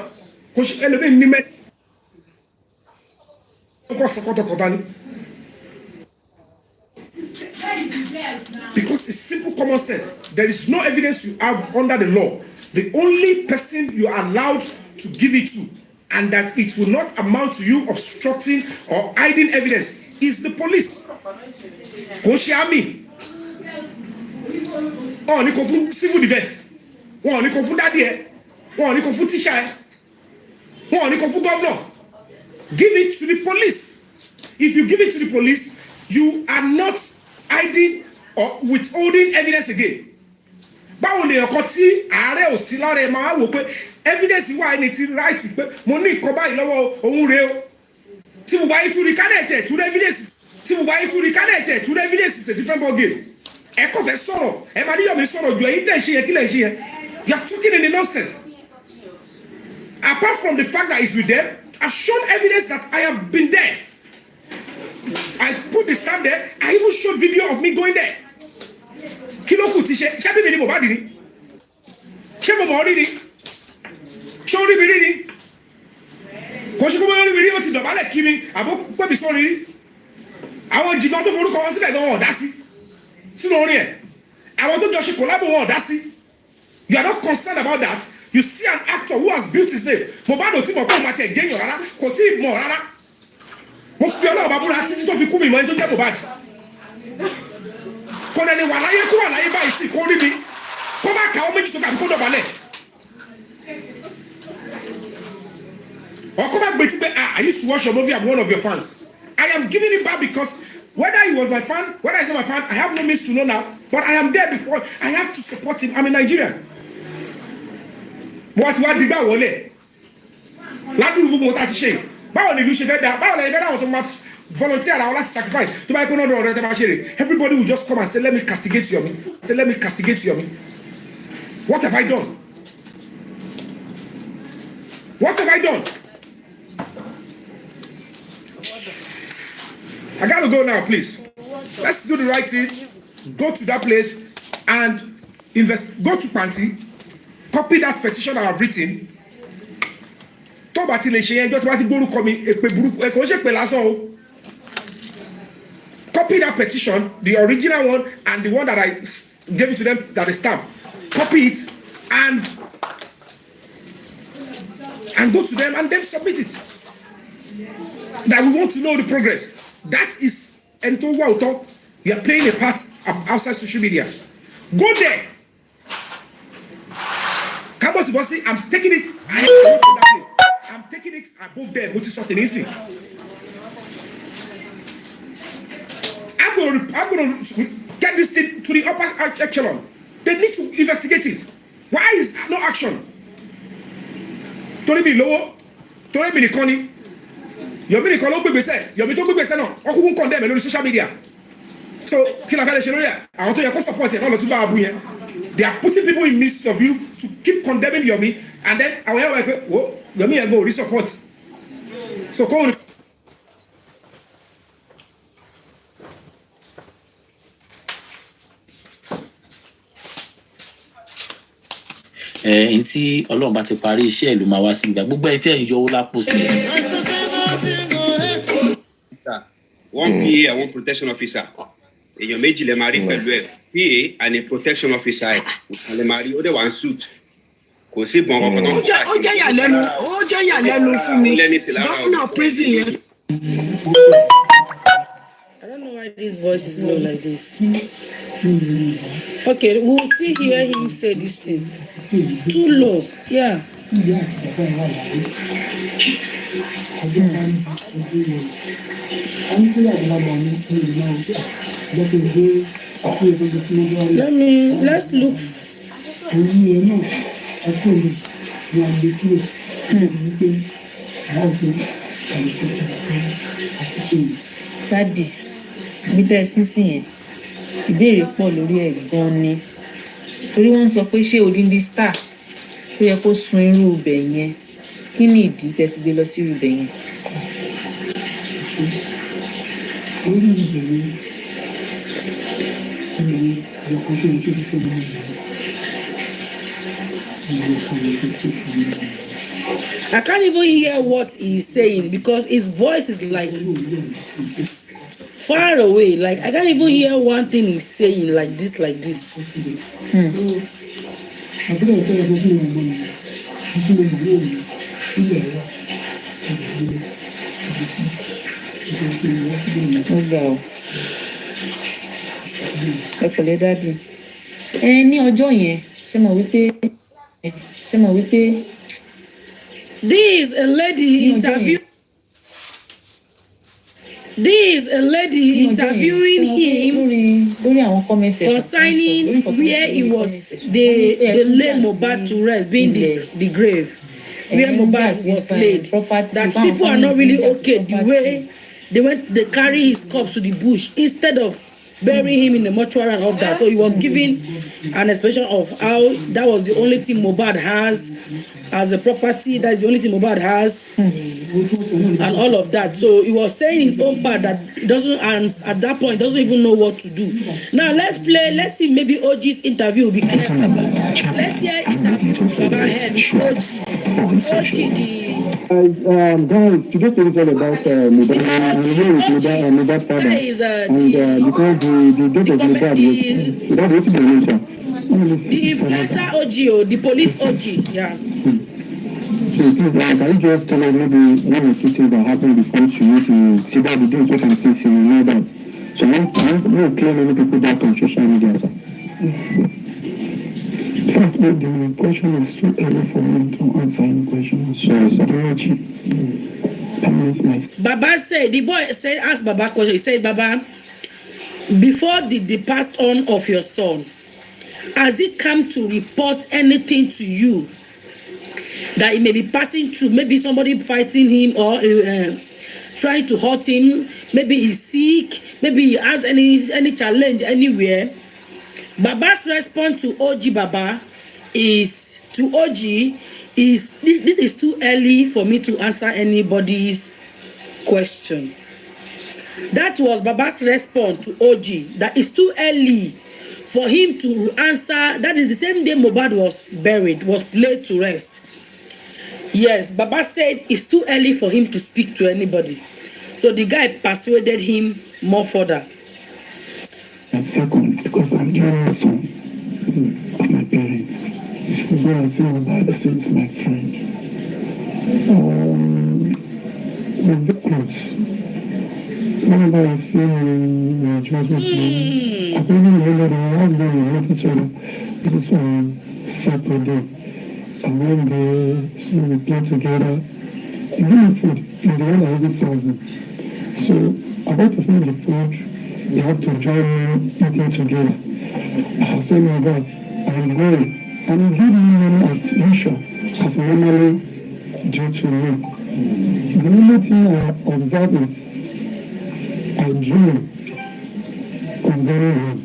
because it's simple common sense. There is no evidence you have under the law. The only person you are allowed to give it to, and that it will not amount to you obstructing or hiding evidence, is the police. Army. Oh, ni ko civil defense. Wọ́n ní kó fún daddy ẹ. Wọ́n ní kó fún teacher ẹ. Wọ́n ní kó fún governor. Give it to the police. If you give it to the police, you are not hiding or withholding evidence again. báwo lè ọkọ tí ààrẹ ò sí lára ẹ máa wò pé evidence wà ní ti right pé mo ní nǹkan báyìí lọ́wọ́ òun rèé o tí mo bá yí tún rí kánẹ̀tì ẹ̀ tún evidence tí mo bá yí tún rí kánẹ̀tì ẹ̀ tún evidence is a different ball game ẹ kò fẹ́ sọ̀rọ̀ ẹ máa ní Yomi sọ̀rọ̀ ju ẹ̀yin tẹ̀ ṣe yẹ kí lẹ̀ ṣe yẹ you are talking in the nonsense apart from the fact that it's with them I've shown evidence that I have been there I put the stamp there I even showed video of me going there kí ló kù ti ṣe ṣé bíbí ni Mohbad ni ṣé mo mọ̀ ọ́ rí ni ṣé ó rí mi rí ni kò ṣe kó mo rí mi rí ó ti dọ̀bálẹ̀ kí mi àbó pẹ̀bí sórí rí àwọn jìgàn tó forúkọ wọn síbẹ̀ gan wọn ò dá sí sínú orin ẹ̀ àwọn tó jọ ṣe kòlábò wọn ò dá sí you are not concerned about that you see an actor who has built his name Mohbad ò tí mọ̀ pé òun àti ẹ̀jẹ̀ yàn rárá kò tí ì mọ̀ rárá mo fi ọlọ́run bàbúrà títí tó fi kú mi mọ́ ẹni tó jẹ́ Mohbad kò dẹ̀ lè wà láyé kó wà láyé báyìí sí kó rí mi kó má kà ó méjì sókè àbí kó dọ̀bálẹ̀ or come back but I used to watch your movie. I'm one of your fans. I am giving it back because whether he was my fan, whether he's not my fan, I have no means to know now. But I am there before. I have to support him. I'm in Nigeria. What did that wọlé? Ládùúgbò gbogbo tá ti ṣe. Báwo ni ìlú ṣe fẹ́ dá? Báwo ni ẹgbẹ́ àwọn tó máa volunteer àwọn láti sacrifice? Tó bá yẹ kó náà dọ̀rọ̀ tẹ́ máa ṣe rè. Everybody will just come and say, let me castigate Yomi. Say, let me castigate Yomi. What have I done? What have I done? I gotta go now, please. Let's do the right thing. Go to that place and invest. Go to Panti. Copy that petition I have written. Tó bá ti lè ṣe yẹn, just wá ti gbórúkọ mi èpè burúkú ẹ kò ṣe pè lásán o. Copy that petition, the original one and the one that I gave it to them that is stamped. Copy it and go to them and then submit it. That we want to know the progress. That is Ento. You are playing a part outside social media. Go there. Bossy, I'm taking it. I am going to that place. I'm taking it above them, which is something easy. I'm going to get this thing to the upper echelon. They need to investigate it. Why is no action? Torí mi lówó, torí mi nìkan ni. Yomi nìkan ló gbégbèsè, Yomi tó gbégbèsè náà, wọ́n kúkú ń condemn lórí social media. So, kí la fẹ́ lè ṣe lórí ẹ̀? Àwọn tó yẹ kó support ẹ̀ náà lọ tún bá abu yẹn. They are putting people in midst of you to keep condemning Yomi, and then àwọn yẹn wọ̀ pé, wo Yomi yẹn go re-support. So, kó o ntí Ọlọ́run bá ti parí iṣẹ́ ìlú máa wá sí ìgbà gbogbo ẹ̀ tí ẹ̀ ń yọ owó lápò sí. One PA and one protection officer. Èèyàn méjì lè máa rí pẹ̀lú ẹ̀. PA and a protection officer lè máa rí ó dẹ̀ wá ń suit. Kò sí ìbọn kankan náà. Ó jẹ́ ìyàlẹ́nu fún mi. Governor prison yẹn. I don't know why this voice is low like this. Okay, we'll still hear him say this thing. Too low, yeah. Let's look. Daddy, mi tẹ́ sísìn yẹn. Ìbéèrè pọ̀ lórí ẹ̀ gan ni. Torí wọ́n sọ pé ṣé odindi star tó yẹ kó sun irú ibẹ̀ yẹn. Kí ni ìdí tẹ́ fi gbé lọ sí irú ibẹ̀ yẹn? I can't even hear what he's saying because his voice is like far away. Like I can't even hear one thing he's saying like this. Daddy. Ní ọjọ́ yẹn, ṣé mo wípé this a lady interview. This is a lady interviewing him concerning where he was they lay Mohbad to rest, being the grave where Mohbad was laid. That people are not really okay the way they carry his corpse to the bush instead of burying him in the mortuary and all that. So he was giving an expression of how that was the only thing Mohbad has as a property. That's the only thing Mohbad has, and all of that. So he was saying his own part that he doesn't, and at that point doesn't even know what to do. Now let's see maybe OG's interview will be clear. Let's hear interview Baba head OG guys, today's story is all about Mohbad, and here is Mohbad father, and because the death of Mohbad was waiting to mention. The influencer OG or the police OG, yeah. So please, can you just tell us maybe one or two things that happened before she went to see that the things what I'm saying, you know that. So I don't claim many people that on social media, sir. First, the question is too early for me to answer any question. Sorry, sir. Baba said, the boy said, ask Baba question. He said, Baba, before the passed on of your son, has it come to report anything to you that he may be passing through? Maybe somebody fighting him or trying to hurt him. Maybe he's sick. Maybe he has any challenge anywhere. Baba's response to OG Baba is this is too early for me to answer anybody's question. That was Baba's response to OG. That is too early for him to answer. That is the same day Mohbad was buried, was laid to rest. Yes, Baba said it's too early for him to speak to anybody. So the guy persuaded him more further. And second, because I'm jealous of my parents. This is what I feel about the things my friend. We're very close. Whenever I see my judgment, I can even remember that I have been with each other. This is on Saturday. And one day, so we play together. And then food in the end of every thousand. So about to finish the food, you have to join me eating together. I said, my God, I'm going. And he gave me money as usual, as normally due to me. The only thing I observed is I dream of going home.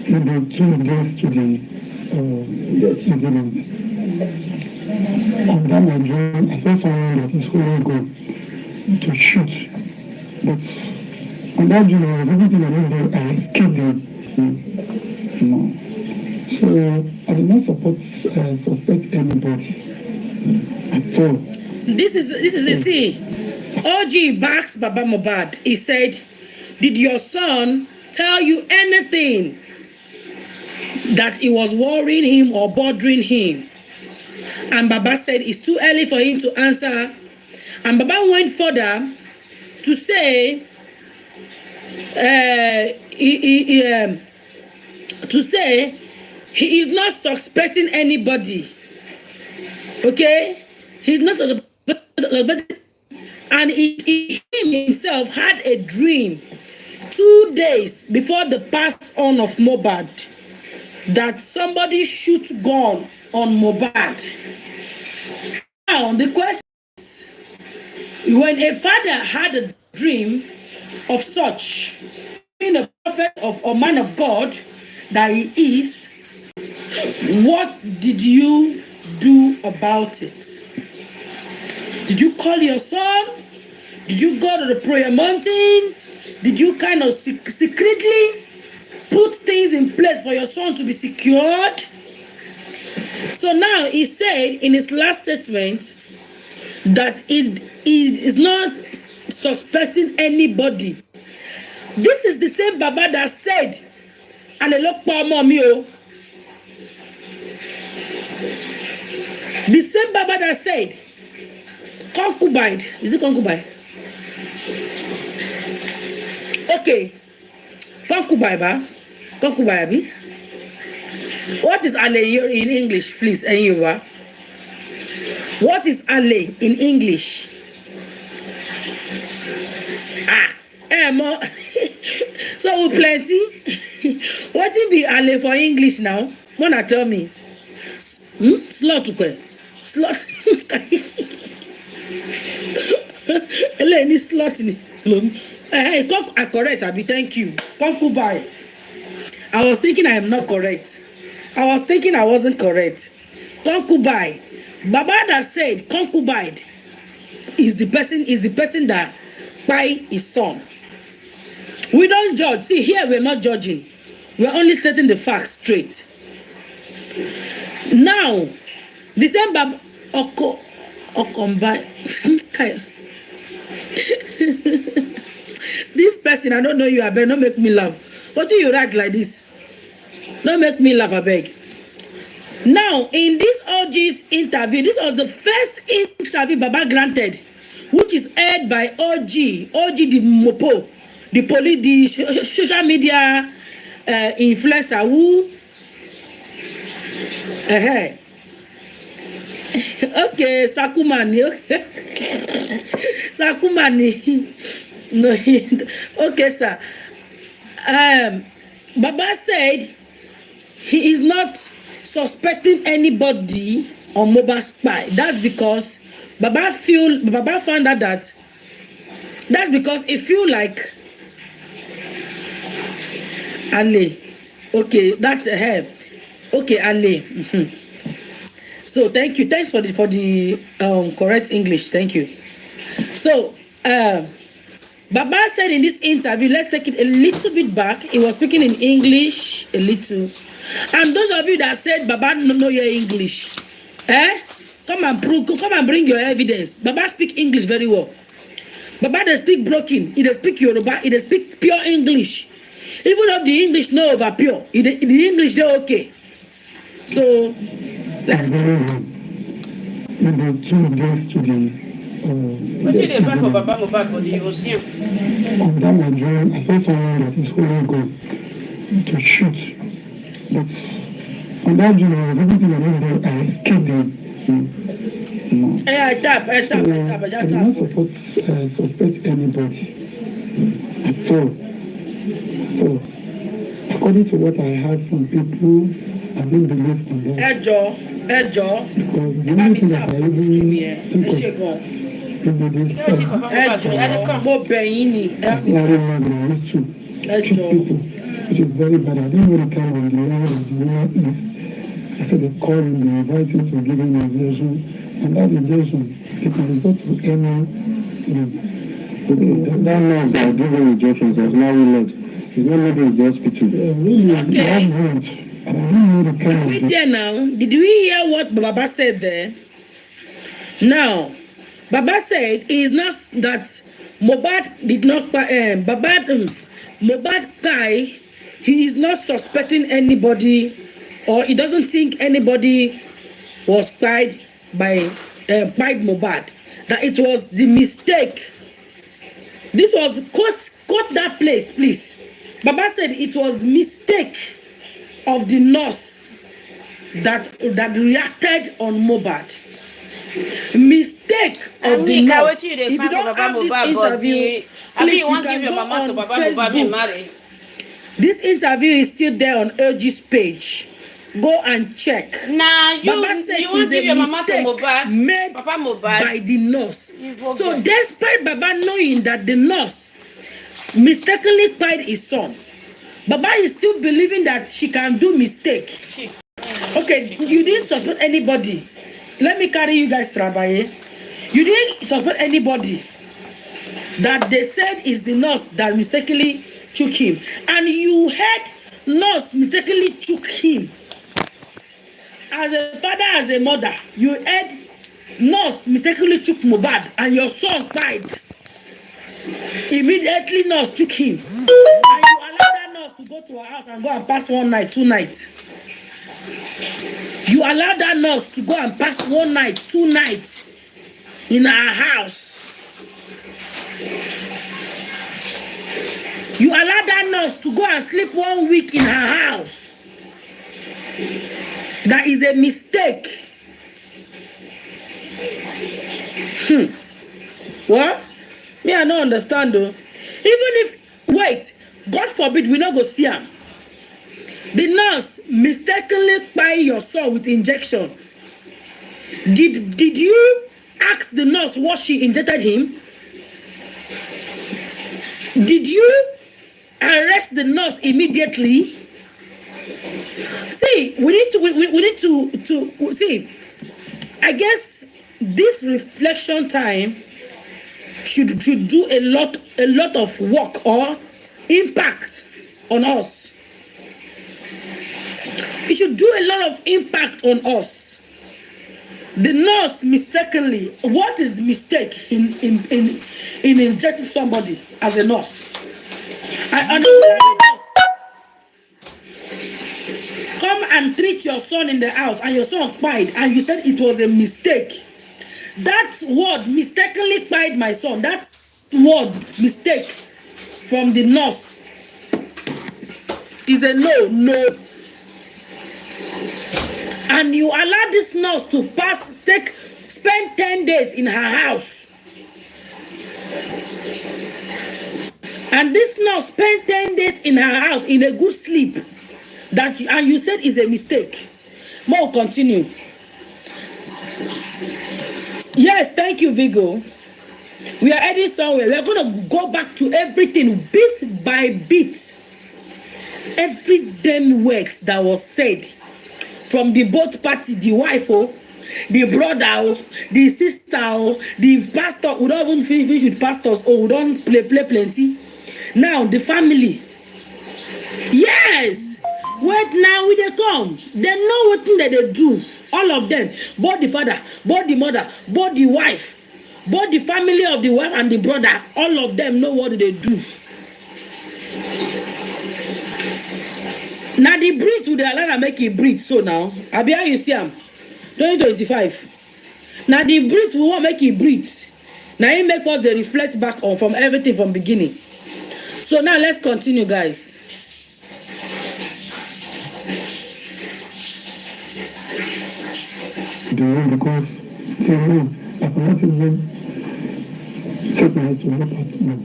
Maybe 2 days to the incident. And then I dream, I saw someone that is holding gun to shoot. But on that dream, I was everything I knew, I escaped them. No. So I did not suspect anybody at all. This is the thing. OG backs Baba Mohbad. He said, did your son tell you anything that it was worrying him or bothering him? And Baba said it's too early for him to answer. And Baba went further to say, he is not suspecting anybody. Okay? He's not suspecting. And he himself had a dream 2 days before the pass on of Mohbad that somebody shoots gun on Mohbad. Now, the question is, when a father had a dream of such, being a prophet of a man of God that he is, what did you do about it? Did you call your son? Did you go to the prayer mountain? Did you kind of secretly put things in place for your son to be secured? So now he said in his last statement that he is not suspecting anybody. This is the same Baba that said, the same Baba that said, concubine. Is it concubine? Okay. Concubine, ba? Concubine, abi? What is ale in English, please? What is ale in English? more. So we plenty. What it be ale for English now? Wanna tell me? Slot kwe. Slot. Any slot ni. Hey, I correct, Abi. Thank you. Concubine. I was thinking I am not correct. I was thinking I wasn't correct. Concubine. Baba that said concubine is the person that buy his son. We don't judge. See, here we're not judging. We're only stating the facts straight. Now, the same Baba Okombai. This person, I don't know you, I beg, don't make me laugh. What do you write like this? Don't make me laugh, I beg. Now, in this OG's interview, this was the first interview Baba granted, which is aired by OG the Mopo, the social media influencer who. Okay, Sakumani. Okay. Sakumani. No, okay, sir. Baba said he is not suspecting anybody on mobile spy. That's because Baba found out that that's because it feel like Ale. Okay, that's okay, Ale. So thank you. Thanks for the correct English. Thank you. So Baba said in this interview, let's take it a little bit back. He was speaking in English a little. And those of you that said Baba don't know your English, come and bring your evidence. Baba speak English very well. Baba they speak broken. He they speak Yoruba. He they speak pure English. Even if the English no over pure, the English they okay. So let's. What did they find for Baba Mohbad for the museum? On that Nigerian, I saw someone that is holding gun to shoot. But on that journey, everything I escaped them. I tap. I do not suspect anybody at all. So, according to what I heard from people, I don't believe in them. Because the only thing that I even think of mo bẹ̀yìn ni. People, which is very bad. I didn't know the time when the owner is. I said they call him, they invite him to give him an injection, and that injection, it can result to any. That nurse that giving injections was not relaxed. He's not maybe in the hospital. Really, okay. And I didn't know the kind of. We there now. Did we hear what Baba said there? Now, Baba said it is not that Mohbad did not Mohbad guy, he is not suspecting anybody, or he doesn't think anybody was spied by Mohbad. That it was the mistake. This was quote that place, please. Baba said it was mistake of the nurse that reacted on Mohbad. Mistake of the nurse. If you don't have this interview, please, you can go on Facebook. This interview is still there on LG's page. Go and check. Nah, you want to give your mama to Mohbad? Made Papa Mohbad by the nurse. So despite Baba knowing that the nurse mistakenly spied his son, Baba is still believing that she can do mistake. Okay, you didn't suspect anybody. Let me carry you guys trabaye. You didn't suspect anybody that they said is the nurse that mistakenly took him. And you heard nurse mistakenly took him. As a father, as a mother, you heard nurse mistakenly took Mohbad and your son died. Immediately nurse took him. And you allowed that nurse to go to her house and go and pass 1 night, 2 nights. You allowed that nurse to go and pass 1 night, 2 nights in her house. You allowed that nurse to go and sleep 1 week in her house. That is a mistake. What? Me, I don't understand though. Even if wait, God forbid we not go see him. The nurse mistakenly buy your son with injection. Did you ask the nurse what she injected him? Did you arrest the nurse immediately? See, we need to see. I guess this reflection time should do a lot of work or impact on us. It should do a lot of impact on us. The nurse mistakenly, what is mistake in injecting somebody as a nurse? I understand. Come and treat your son in the house and your son cried and you said it was a mistake. That word mistakenly cried my son. That word mistake from the nurse is a no. And you allow this nurse to spend 10 days in her house. And this nurse spent 10 days in her house in a good sleep. And you said is a mistake. More continue. Yes, thank you, Vigo. We are heading somewhere. We are going to go back to everything bit by bit. Every damn word that was said from the both party, the wife, the brother, the sister, the pastor. We don't even finish with pastors. We don't play plenty. Now the family. Yes. Wait now when they come. They know what thing that they do. All of them. Both the father, both the mother, both the wife, both the family of the wife and the brother. All of them know what they do. Now the breed to the allow make it breed. So now, I be how you see him. 2025. Now the breed we want make it breed. Now it make us they reflect back on from everything from beginning. So now let's continue, guys. Because till now, I cannot even set my eyes to look at now.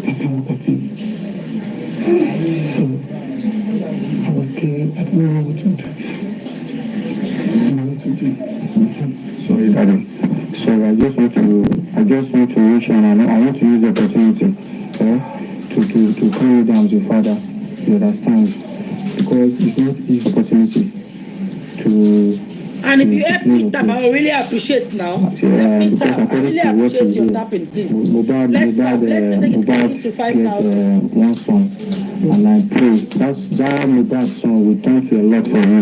I can look at it. So I was scared. I didn't know what to do. Sorry, Daddy. So I just want to reach out and I want to use the opportunity to call you down to Father. You understand? Because it's not easy opportunity to. And if you help me tap, I will really appreciate now. Let me tap. I really appreciate your tapping, please. Let's tap. Let's take it to 5,000. One song, and I pray. That song will thank you a lot for you.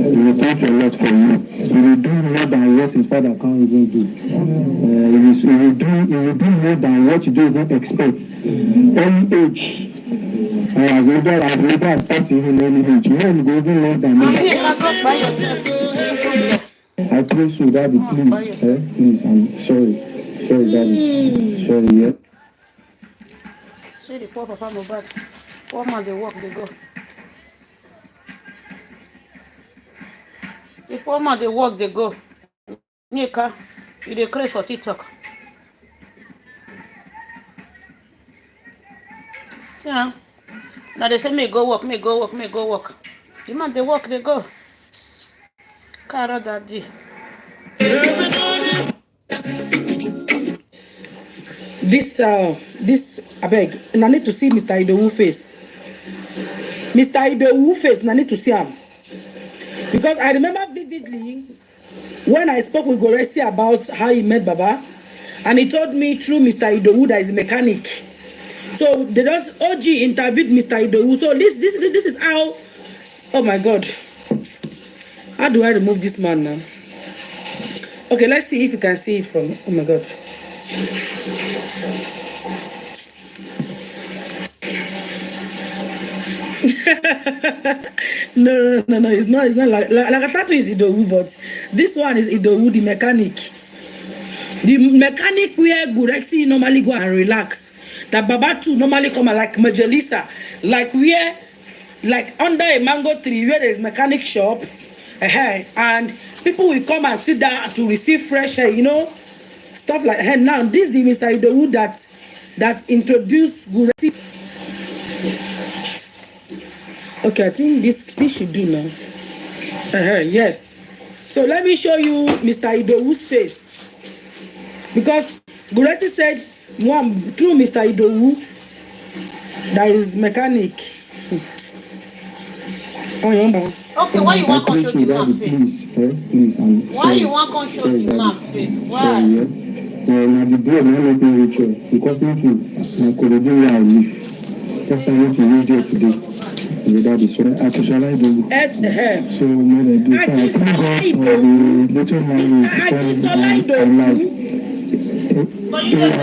It will thank you a lot for you. He will do more than what his father can't even do. He will do more than what you don't even expect. Any age. I've never started even any age. You know, you go even more than me. I pray so, Daddy, please. Please, I'm sorry. Sorry, Daddy. Sorry, yeah. See the poor Papa Mohbad. Poor man, they walk, they go. The poor man, they walk, they go. Nika, you dey craze for TikTok. Yeah. Now they say me go work. The man, they walk, they go. Cara Daddy. This I beg, and I need to see Mr. Idowu face. Mr. Idowu face, and I need to see him. Because I remember vividly when I spoke with Goresi about how he met Baba, and he told me through Mr. Idowu that is a mechanic. So they just OG interviewed Mr. Idowu. So this is how. Oh my God. How do I remove this man now? Okay, let's see if you can see it from. Oh my God. No, it's not like a tattoo is Idowu, but this one is Idowu, the mechanic. The mechanic where Gurexi normally go and relax. That Baba too normally come like Majalisa, like where, like under a mango tree where there's mechanic shop, and people will come and sit down to receive fresh air, stuff like that. Now this is Mr. Idowu that that introduced Guresi. Okay, I think this should do now. Yes. So let me show you Mr. Idowu's face. Because Guresi said, through Mr. Idowu, that is mechanic. Okay, why you want to show the man face? Why you want to show the man face? Why? Na the day na no be ritual because nothing na Korodu where I live. Just I want to reach there today. Without the soil, I can do so more than this. I thank God for the little man is alive. But you don't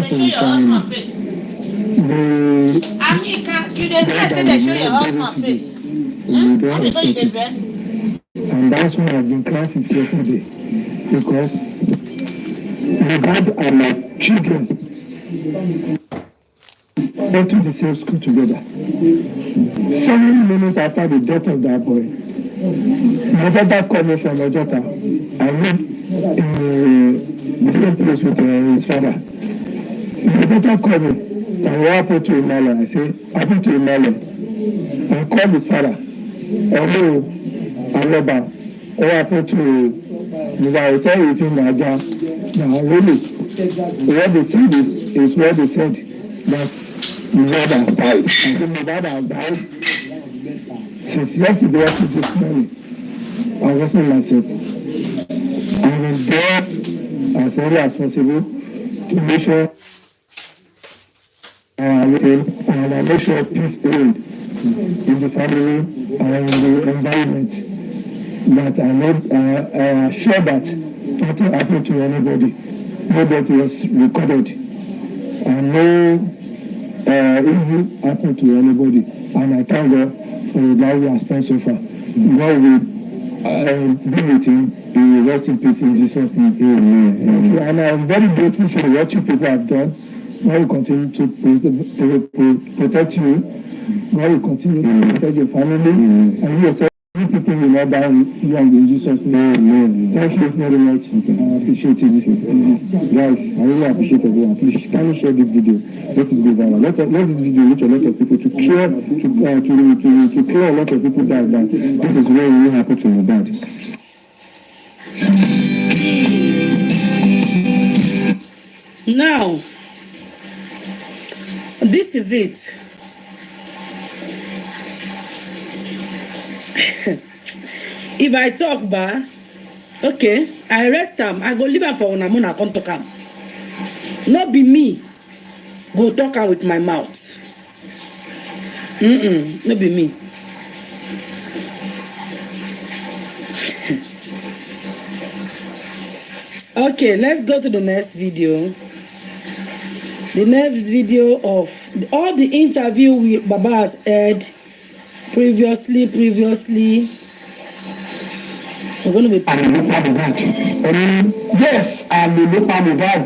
show your husband face. Akika, you don't show your husband face. What is you the dress? And that's why I've been classes yesterday because my God and my children went to the same school together. 7 minutes after the death of that boy, my daughter called me from my daughter. I went in the same place with his father. My daughter called me. And what happened to Imala? I said, happened to Imala. I called his father. Hello, Aloba. What happened to I will tell you things like that. Now, really, what they said is what they said. That my dad has died. I said, my dad has died. Since yesterday up to this morning, I wasn't myself. I was there as early as possible to make sure and I make sure peace reigned in the family and in the environment. But I sure that nothing happened to anybody. Nobody was recorded. And no evil happened to anybody. And I thank God for the life we have spent so far. God will be with him. He will rest in peace in Jesus' name. Amen. And I'm very grateful for what you people have done. God will continue to protect you. God will continue to protect your family. And you yourself. People will not die young in Jesus' name. Thank you very much. I appreciate it. Guys, I really appreciate everyone. Please, can you share this video? Let it go viral. Let this video reach a lot of people to clear a lot of people that this is where really happened to your dad. Now, this is it. If I talk ba, okay, I rest am. I go leave am for una mona come talk am. No be me go talk am with my mouth. No be me. Okay, let's go to the next video. The next video of all the interview with Baba has had previously. We're going to be yes, I'm the local Mohbad.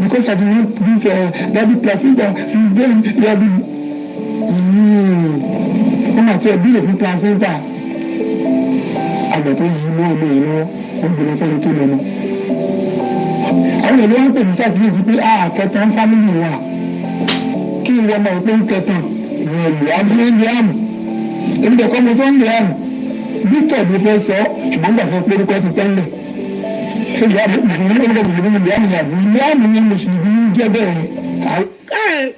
Because I didn't this that the placenta since then you have been come at your beautiful placenta. I got to I'm going to tell you I will want to decide to Ketan family. Kí wọ́n máa pé ń kẹtàn ìrìn àbúrò ń yàm èmi dẹ̀ kọ́ mo fẹ́ ń yàm Victor ló fẹ́ sọ ṣùgbọ́n gbà fẹ́ pé orúkọ ti tẹ́lẹ̀ ṣé ìyá mi mùsùlùmí ló ń mùsùlùmí yàm yàbí yàm ni mùsùlùmí ń jẹ́ bẹ́ẹ̀.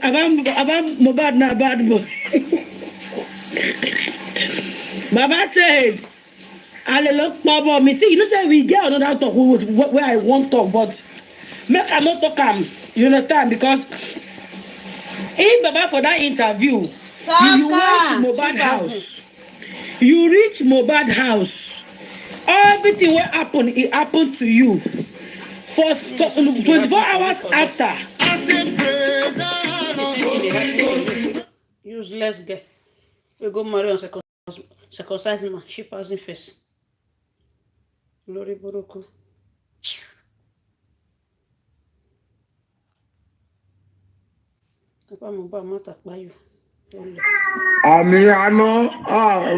About Mohbad na bad boy. Baba said, "Ale look, Baba, me see, you know, say we get another talk where I want talk, but make I not talk am. You understand? Because if Baba for that interview, you went to Mohbad house, you reach Mohbad house, everything what happened, it happened to you. For 24 hours after. Useless guy. We go marry on circumcise man. She passing face. Glory Boroko. Papa Mohbad mata pa you. àmì àná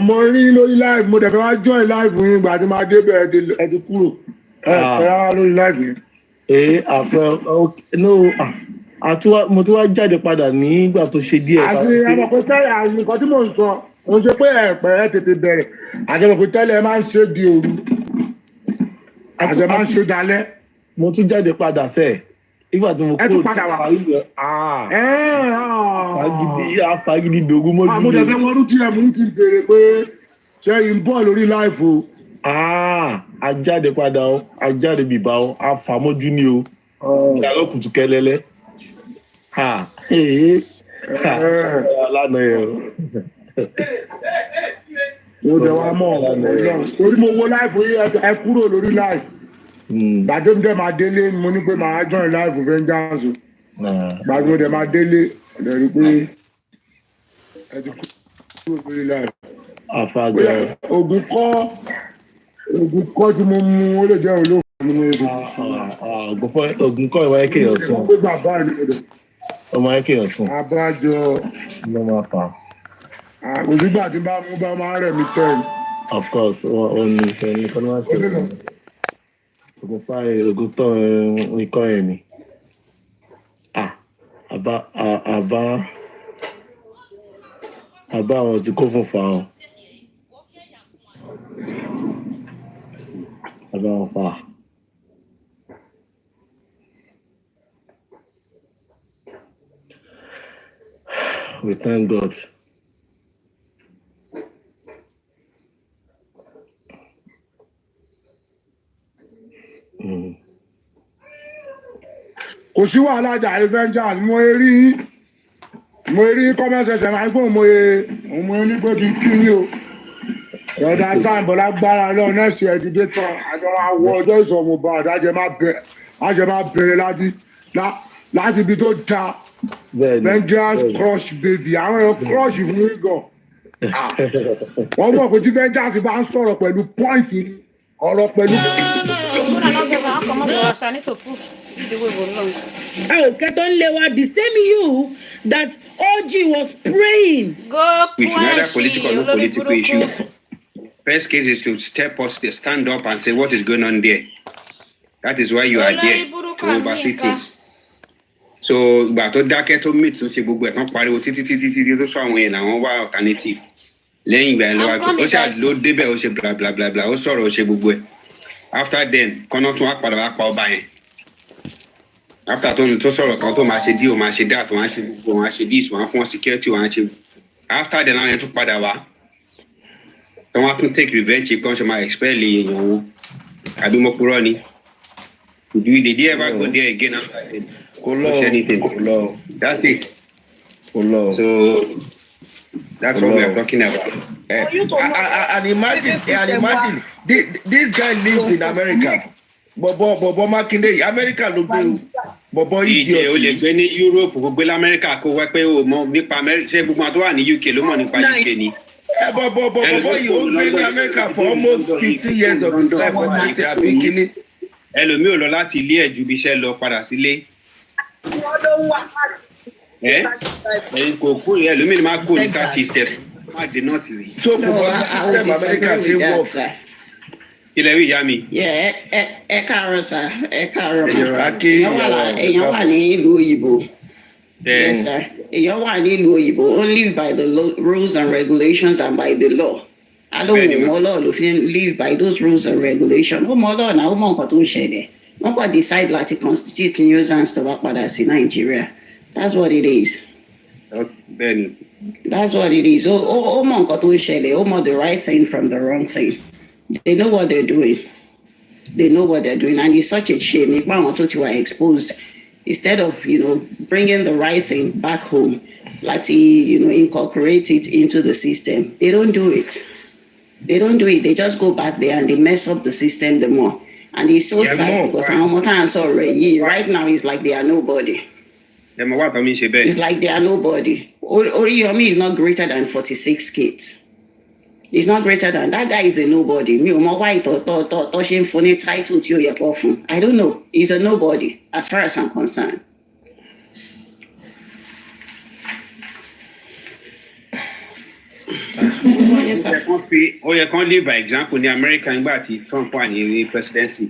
mo rí lórí live mo dẹ̀ fẹ́ wá join live yín ìgbà tí máa débẹ̀ ẹ ti kúrò ẹ rárá lórí live yín. mo tún wá jáde padà nígbà tó ṣe díẹ̀. àti àmọ̀ pé tẹ́lẹ̀ àti nǹkan tí mò ń sọ mo ń ṣe pé ẹ̀pẹ́ ẹ tètè bẹ̀rẹ̀ àti àmọ̀ pé tẹ́lẹ̀ ẹ máa ń ṣe di òru àti ẹ máa ń ṣe dalẹ́. mo tún jáde padà sẹ́ẹ̀ nígbà tí mo kúrò. ẹ tún padà wá. fagidi dogun mọ́jú. àmúdẹ̀ fẹ́ wọ́n rúti ẹ̀ mú kí n béèrè pé ṣé n bọ̀ lórí láìfò. ajáde padà o ajáde bìbá o àfàmọ́jú ni o ìdàgbọ́ kùtù kẹlẹ́lẹ́. lánàá yẹn o. mo dẹ̀ wá mọ̀ torí mo wo láìfò yìí ẹ kúrò lórí láìfò. gbàdémdé máa délé mo ní pé màá join láìfò vengeance gbàdémdé máa délé lẹ́rìí pé ẹ ti kúrò lórí láìfò. àfàgẹ́. oògùn kọ́ tí mo mú ó lè jẹ́ olóògùn nínú egbò. oògùn kọ́ ìwà ẹ̀kẹ́ ọ̀sùn. wọ́n gbé bàbá ẹ̀ nígbàdé. ọmọ ẹ̀kẹ́ ọ̀sùn. abájọ. ló máa fà. òsínbà tí bá mú bá máa rẹ̀ mí tẹ́lẹ̀. of course òun ní ìfẹ́ ní kọ́ni wá sí oògùn fáyé oògùn tán ikọ́ ẹ̀ ni. àbá àwọn tí kò fún fa ọ. àbá wọn fa. We thank God. kò sí wàhálà jàre vengeance mo rí kọ́mẹ́sẹ̀sẹ̀ máa ń gbóhùn mo ní pé kí n kí ní o ẹ̀dá táìmù lágbára lọ́wọ́ nẹ́ẹ̀sì ẹ̀dídé tán àjọ àwọ̀ ọjọ́ ìsọ̀mùbá àdájẹ́ máa bẹ̀rẹ̀ láti ibi tó da vengeance crush baby àwọn èèyàn crush fún mi gan wọ́n mọ̀ pé tí vengeance bá ń sọ̀rọ̀ pẹ̀lú point ọ̀rọ̀ pẹ̀lú. Ketonlewa, the same you that OG was praying. With another political or no political issue. First case is to stand up and say what is going on there. That is why you are there to oversee things. So, ìgbà tó dákẹ́ tó meet tó ṣe gbogbo ẹ̀ tán pariwo títí tó sọ àwọn yẹn làwọn wá alternative. Lẹ́yìn ìgbà yẹn lọ́wọ́ ó ṣe ló débẹ̀ ó ṣe bla bla bla bla ó sọ̀rọ̀ ó ṣe gbogbo ẹ̀. After then kọ́nà tún wá padà wá pa ọba yẹn. After tó sọ̀rọ̀ kan tó máa ṣe dí o máa ṣe dá tó máa ṣe gbogbo máa ṣe dis wọ́n á fún security wọ́n á ṣe. After then àwọn yẹn tún padà wá. Tí wọ́n á tún take revenge kan ṣe máa expel èèyàn wọn. Àbí mo purọ́ ni. Did they ever go there again after that? Anything? That's it. So that's what we are talking about. And imagine, this guy lives in America. Bobo Makinde, America ló gbé Bobo idiot. O lè gbé ní Europe, kò gbé l'America kó wá pé o mọ̀ nípa America. Ṣé gbogbo àti wà ní UK ló mọ̀ nípa UK ni? Bobo yìí ó gbé ní America for almost 50 years of his life. Ẹlòmíì ò lọ láti ilé ẹ̀ ju ibi iṣẹ́ lọ padà sílé. Kò kú ẹlòmíì ni máa kó ní south east ẹ̀ má dé north rí. So kò bọ́ system America ṣe wọ̀. Ilẹ̀ wí ìyá mi. Ẹ káàárọ̀ sà, ẹ káàárọ̀. Èèyàn wà ní ìlú òyìnbó. Yes sir. Èèyàn wà ní ìlú òyìnbó only live by the rules and regulations and by the law. Alóhùn mọ́ lọ́ọ̀ ló fi live by those rules and regulations. Ó mọ́ lọ́ọ̀ náà ó mọ nǹkan tó ń ṣẹlẹ̀. Wọ́n kàn decide láti constitute nuisance tó bá padà sí Nàìjíríà. That's what it is. Bẹ́ẹ̀ni. That's what it is. Ó mọ nǹkan tó ń ṣẹlẹ̀. Ó mọ the right thing from the wrong thing. They know what they're doing. They know what they're doing. And it's such a shame. Nípa àwọn tó ti wà exposed. Instead of, bringing the right thing back home, láti, incorporate it into the system, they don't do it. They don't do it. They just go back there and they mess up the system the more. And it's so sad because right now it's like they are nobody. It's like they are nobody. Yomi is not greater than 46 kids. He's not greater than that guy is a nobody. I don't know. He's a nobody as far as I'm concerned. ó yẹ kán live by example ní America nígbà tí Trump wà ní presidency,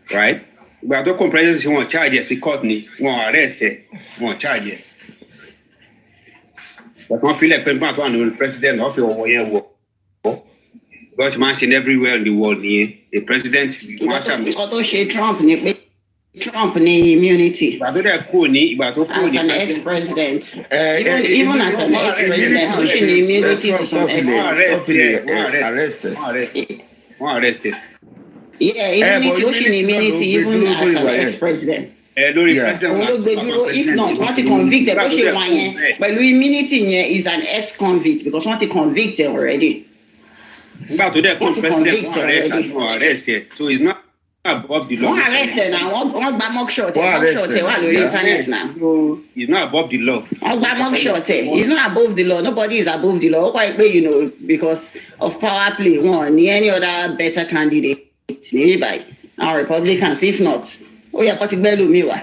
right? Ìgbà tó kún presidency wọn charge ẹ̀ sí court ni wọn arrest ẹ̀ wọn charge ẹ̀. But wọ́n filẹ̀ pé nígbà tó wà ní president wọ́n fi ọwọ́ yẹn wọ̀. Because man ṣe everywhere in the world nìyẹn the president wọ́n ṣàmì. Nǹkan tó ṣe Trump ni pé Trump ní immunity. Ìgbà tó dẹ̀ kúrò ní ìgbà tó kúrò ní. As an ex-president, even as an ex-president, ó ṣì ní immunity to some extent. Wọ́n arrested. Yeah, immunity, ó ṣì ní immunity even as an ex-president. Lórí president òun ló gbé dúró if not wọ́n ti convict ẹ̀ bó ṣe wà yẹn pẹ̀lú immunity yẹn is an ex-convict because wọ́n ti convict ẹ̀ already. Nígbà tó dẹ̀ kún president wọ́n arrest ẹ̀ so it's not above the law. Wọ́n arrest ẹ̀ na wọ́n gba mugshot ẹ̀ wà lórí internet na. So it's not above the law. Wọ́n gba mugshot ẹ̀ it's not above the law nobody is above the law ó kọ́ ẹ pé because of power play wọn ní any other better candidate ní báyìí our Republicans if not ó yẹ kó ti gbẹ́ lómi wá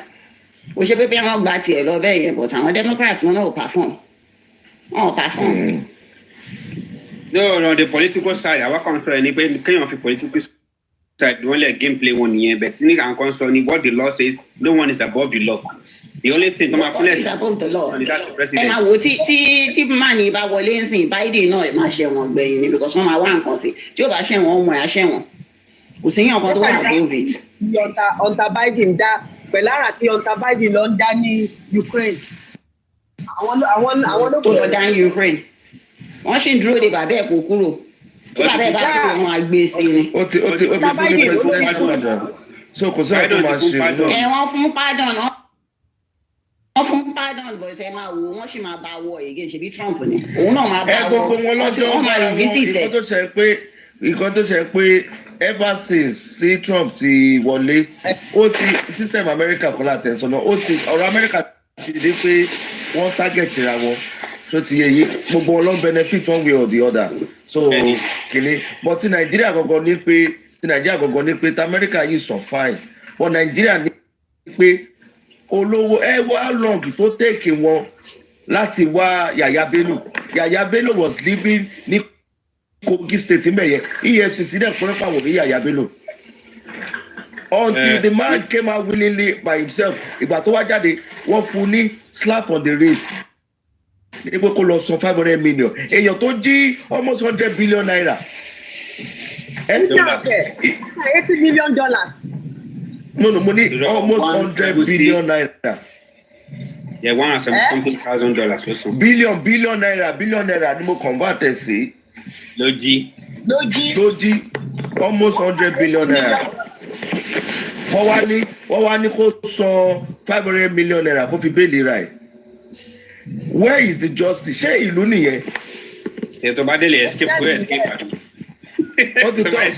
ó ṣe pé wọ́n gba tiẹ̀ lọ bẹ́ẹ̀ yẹn but àwọn Democrats wọn náà ò perform. No, the political side àwa kan sọ ẹni pé kéèyàn fi political side wọ́n lẹ̀ gameplay wọn nìyẹn but ní àwọn kan sọ ni what the law says no one is above the law. The only thing tó máa fúnlẹ̀ is above the law. Ẹ máa wo tí mani bá wọlé ń sìn Biden náà máa ṣẹ̀wọ̀n gbẹ̀yìn ni because wọ́n máa wá nǹkan sí tí ó bá ṣẹ̀wọ̀n ọmọ ẹ̀ á ṣẹ̀wọ̀n kò sí yàn kan tó wà above it. Hunter Biden dá pẹ̀lú àrà tí Hunter Biden lọ ń dá ní Ukraine. Àwọn ló tó lọ dá ní Ukraine. Wọ́n ṣì ń dúró de bàbá ẹ̀ kó kúrò. Tí bàbá ẹ̀ bá kúrò wọn á gbé sí ni. Ó ti fún ní president so kò sí àìkú máa ṣe náà. Wọ́n fún pardon wọ́n fún pardon but ẹ máa wò wọ́n sì máa bá wọ ègé ṣe bí Trump ni. Òun náà máa bá wọ gbogbo wọn lọ́jọ́ wọ́n máa revisit ẹ̀. Nǹkan tó ṣe pé ever since sí Trump ti wọlé ó ti system America kọ́ láti ẹ̀ sọ́nà ó ti ọ̀rọ̀ America ti dé pé wọ́n target ra wọn tó ti yẹ yí gbogbo wọn ló benefit one way or the other so kìíní but ti Nàìjíríà gangan ní pé ti America yìí sọ fine but Nàìjíríà ní pé olówó ẹ wá long tó take wọn láti wá Yaya Bello was living ní Kogi state mbẹ yẹn EFCC dẹ̀ fún ẹ̀fọ́ àwọn Yaya Bello until the man came out willingly by himself ìgbà tó wá jáde wọ́n fún ní slap on the wrist ní pé kó lọ san 500 million èèyàn tó jí almost 100 billion naira. $80 million. No, mo ní almost 100 billion naira. Yeah, $170,000 lọ́sàn. Billion naira ni mo convert ẹ̀ sí. Ló jí almost 100 billion naira. Wọ́n wá ní kó san 500 million naira kó fi bẹ́ẹ̀lì ra ẹ̀. Where is the justice? Ṣé ìlú nìyẹn? Ètò bá délé escape go escape. Ó ti tán.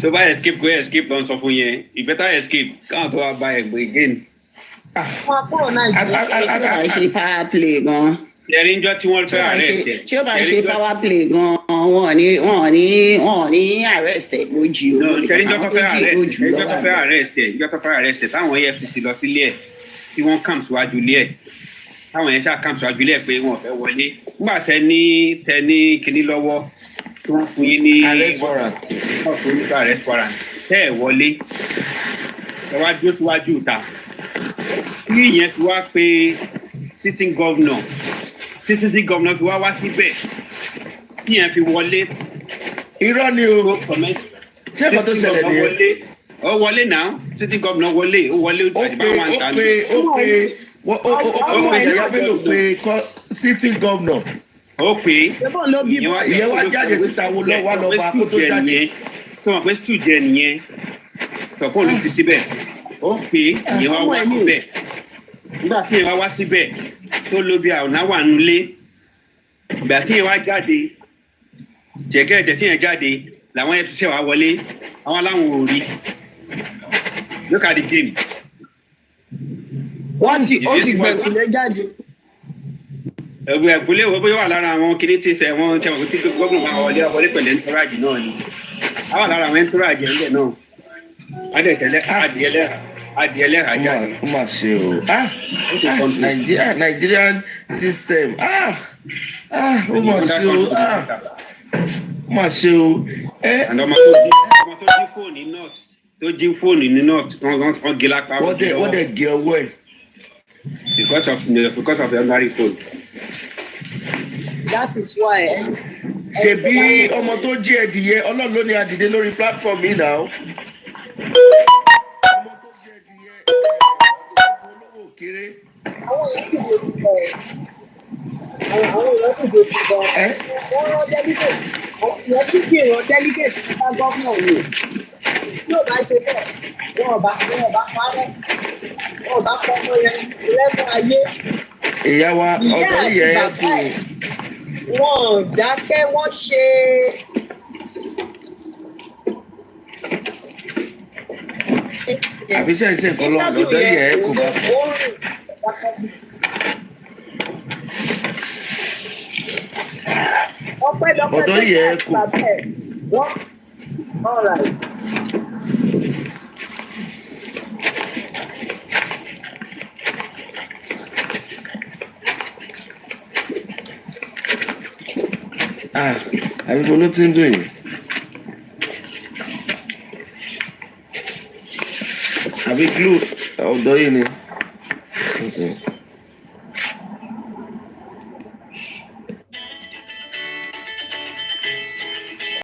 Tó bá escape go escape lọ sọ fún yẹn. You better escape. Káwọn tó wá bá ẹgbẹ́ again. Wọ́n kúrò Nàìjíríà. Ṣe power play gan. Ẹ̀rín jọ tí wọ́n fẹ́ arrest ẹ̀. Tí ó bá ṣe power play gan, wọ́n ní arrest ẹ̀ lójú. Ẹ̀rín jọ tó fẹ́ arrest ẹ̀. Táwọn EFCC lọ sílé ẹ̀ tí wọ́n kàm síwájú ilé ẹ̀. Táwọn yẹn ṣáà kàm síwájú ilé ẹ̀ pé wọ́n fẹ́ wọlé. Nígbà tẹ ní kinní lọ́wọ́ tí wọ́n fún yín ní arrest warrant. Wọ́n fún yín ní arrest warrant. Tẹ́ ẹ̀ wọlé. Ẹ wá dúró síwájú ìta. Kí ìyẹn fi wá pé sitting governor fi wá síbẹ̀ kí yẹn fi wọlé. Irọ́ ni o. Ṣé ẹ̀kọ́ tó ṣẹlẹ̀ nìyẹn? Ó wọlé náà sitting governor wọlé àdìbá wọn ìdáná. Ó pé Yaya Bello pé sitting governor. Ó pé ìyẹn wá jáde síta wo lọ́wọ́ lọ́ba kó tó jáde. Sọ wọn pé stew jẹ nìyẹn tọ̀pọ̀ ló fi síbẹ̀. Ó pé ìyẹn wá síbẹ̀. Nígbà tí ìyẹn wá síbẹ̀ tó ló bí àwọn náwà nulẹ̀. Ìgbà tí ìyẹn wá jáde jẹ̀gẹ́jẹ̀ tí ìyẹn jáde làwọn FCC wá wọlé àwọn aláwọn ò rí. Look at the game. Ó ti gbẹ̀kúlé jáde. Ẹ̀gbẹ̀kúlé wo bóyá wà lára àwọn kìíní tí sẹ̀ wọ́n tẹ̀wọ̀n tí gómìnà máa wọlé pẹ̀lú ẹ̀ńtọ́rájì náà ni. Àwọn lára àwọn ẹ̀ńtọ́rájì ẹ̀ńdẹ̀ náà. Adẹ̀tẹ̀lẹ̀ adìẹ lẹ́ra. Adìẹ ajá ni. Ó mà ṣe o. Nigerian system. Ó mà ṣe o. Ó mà ṣe o. And ọmọ tó jí fóònù ní north. Tó jí fóònù ní north. Wọ́n gé lápá. Wọ́n dẹ̀ gé ọwọ́ ẹ̀. Because of the ordinary phone. That is why. Ṣebí ọmọ tó jí ẹdìyẹ Ọlọ́run ló ní adìde lórí platform yìí náà. Ọmọ tó jí ẹdìyẹ olówó kéré. Àwọn èèyàn dìde fún ọ. Àwọn èèyàn dìde fún ọ. Wọ́n rán delegate. Ìyẹn kíkì rán delegate nípa gọ́ọ̀nà ni. Tí ò bá ṣe bẹ́ẹ̀, wọn ò bá parẹ́. Wọn ò bá pọ́ ọmọ yẹn lẹ́nu ayé. Ìyá wa ọ̀dọ́ yẹ ẹ́ kù. Wọ́n dákẹ́ wọ́n ṣe. Àbí ṣe nǹkan lọ ọ̀dọ́ yẹ ẹ́ kù bá. Ọ̀dọ́ yẹ ẹ́ kù. All right. Àbí mo ló ti ń dùn yìí. Àbí glue ọ̀dọ́ yìí ni.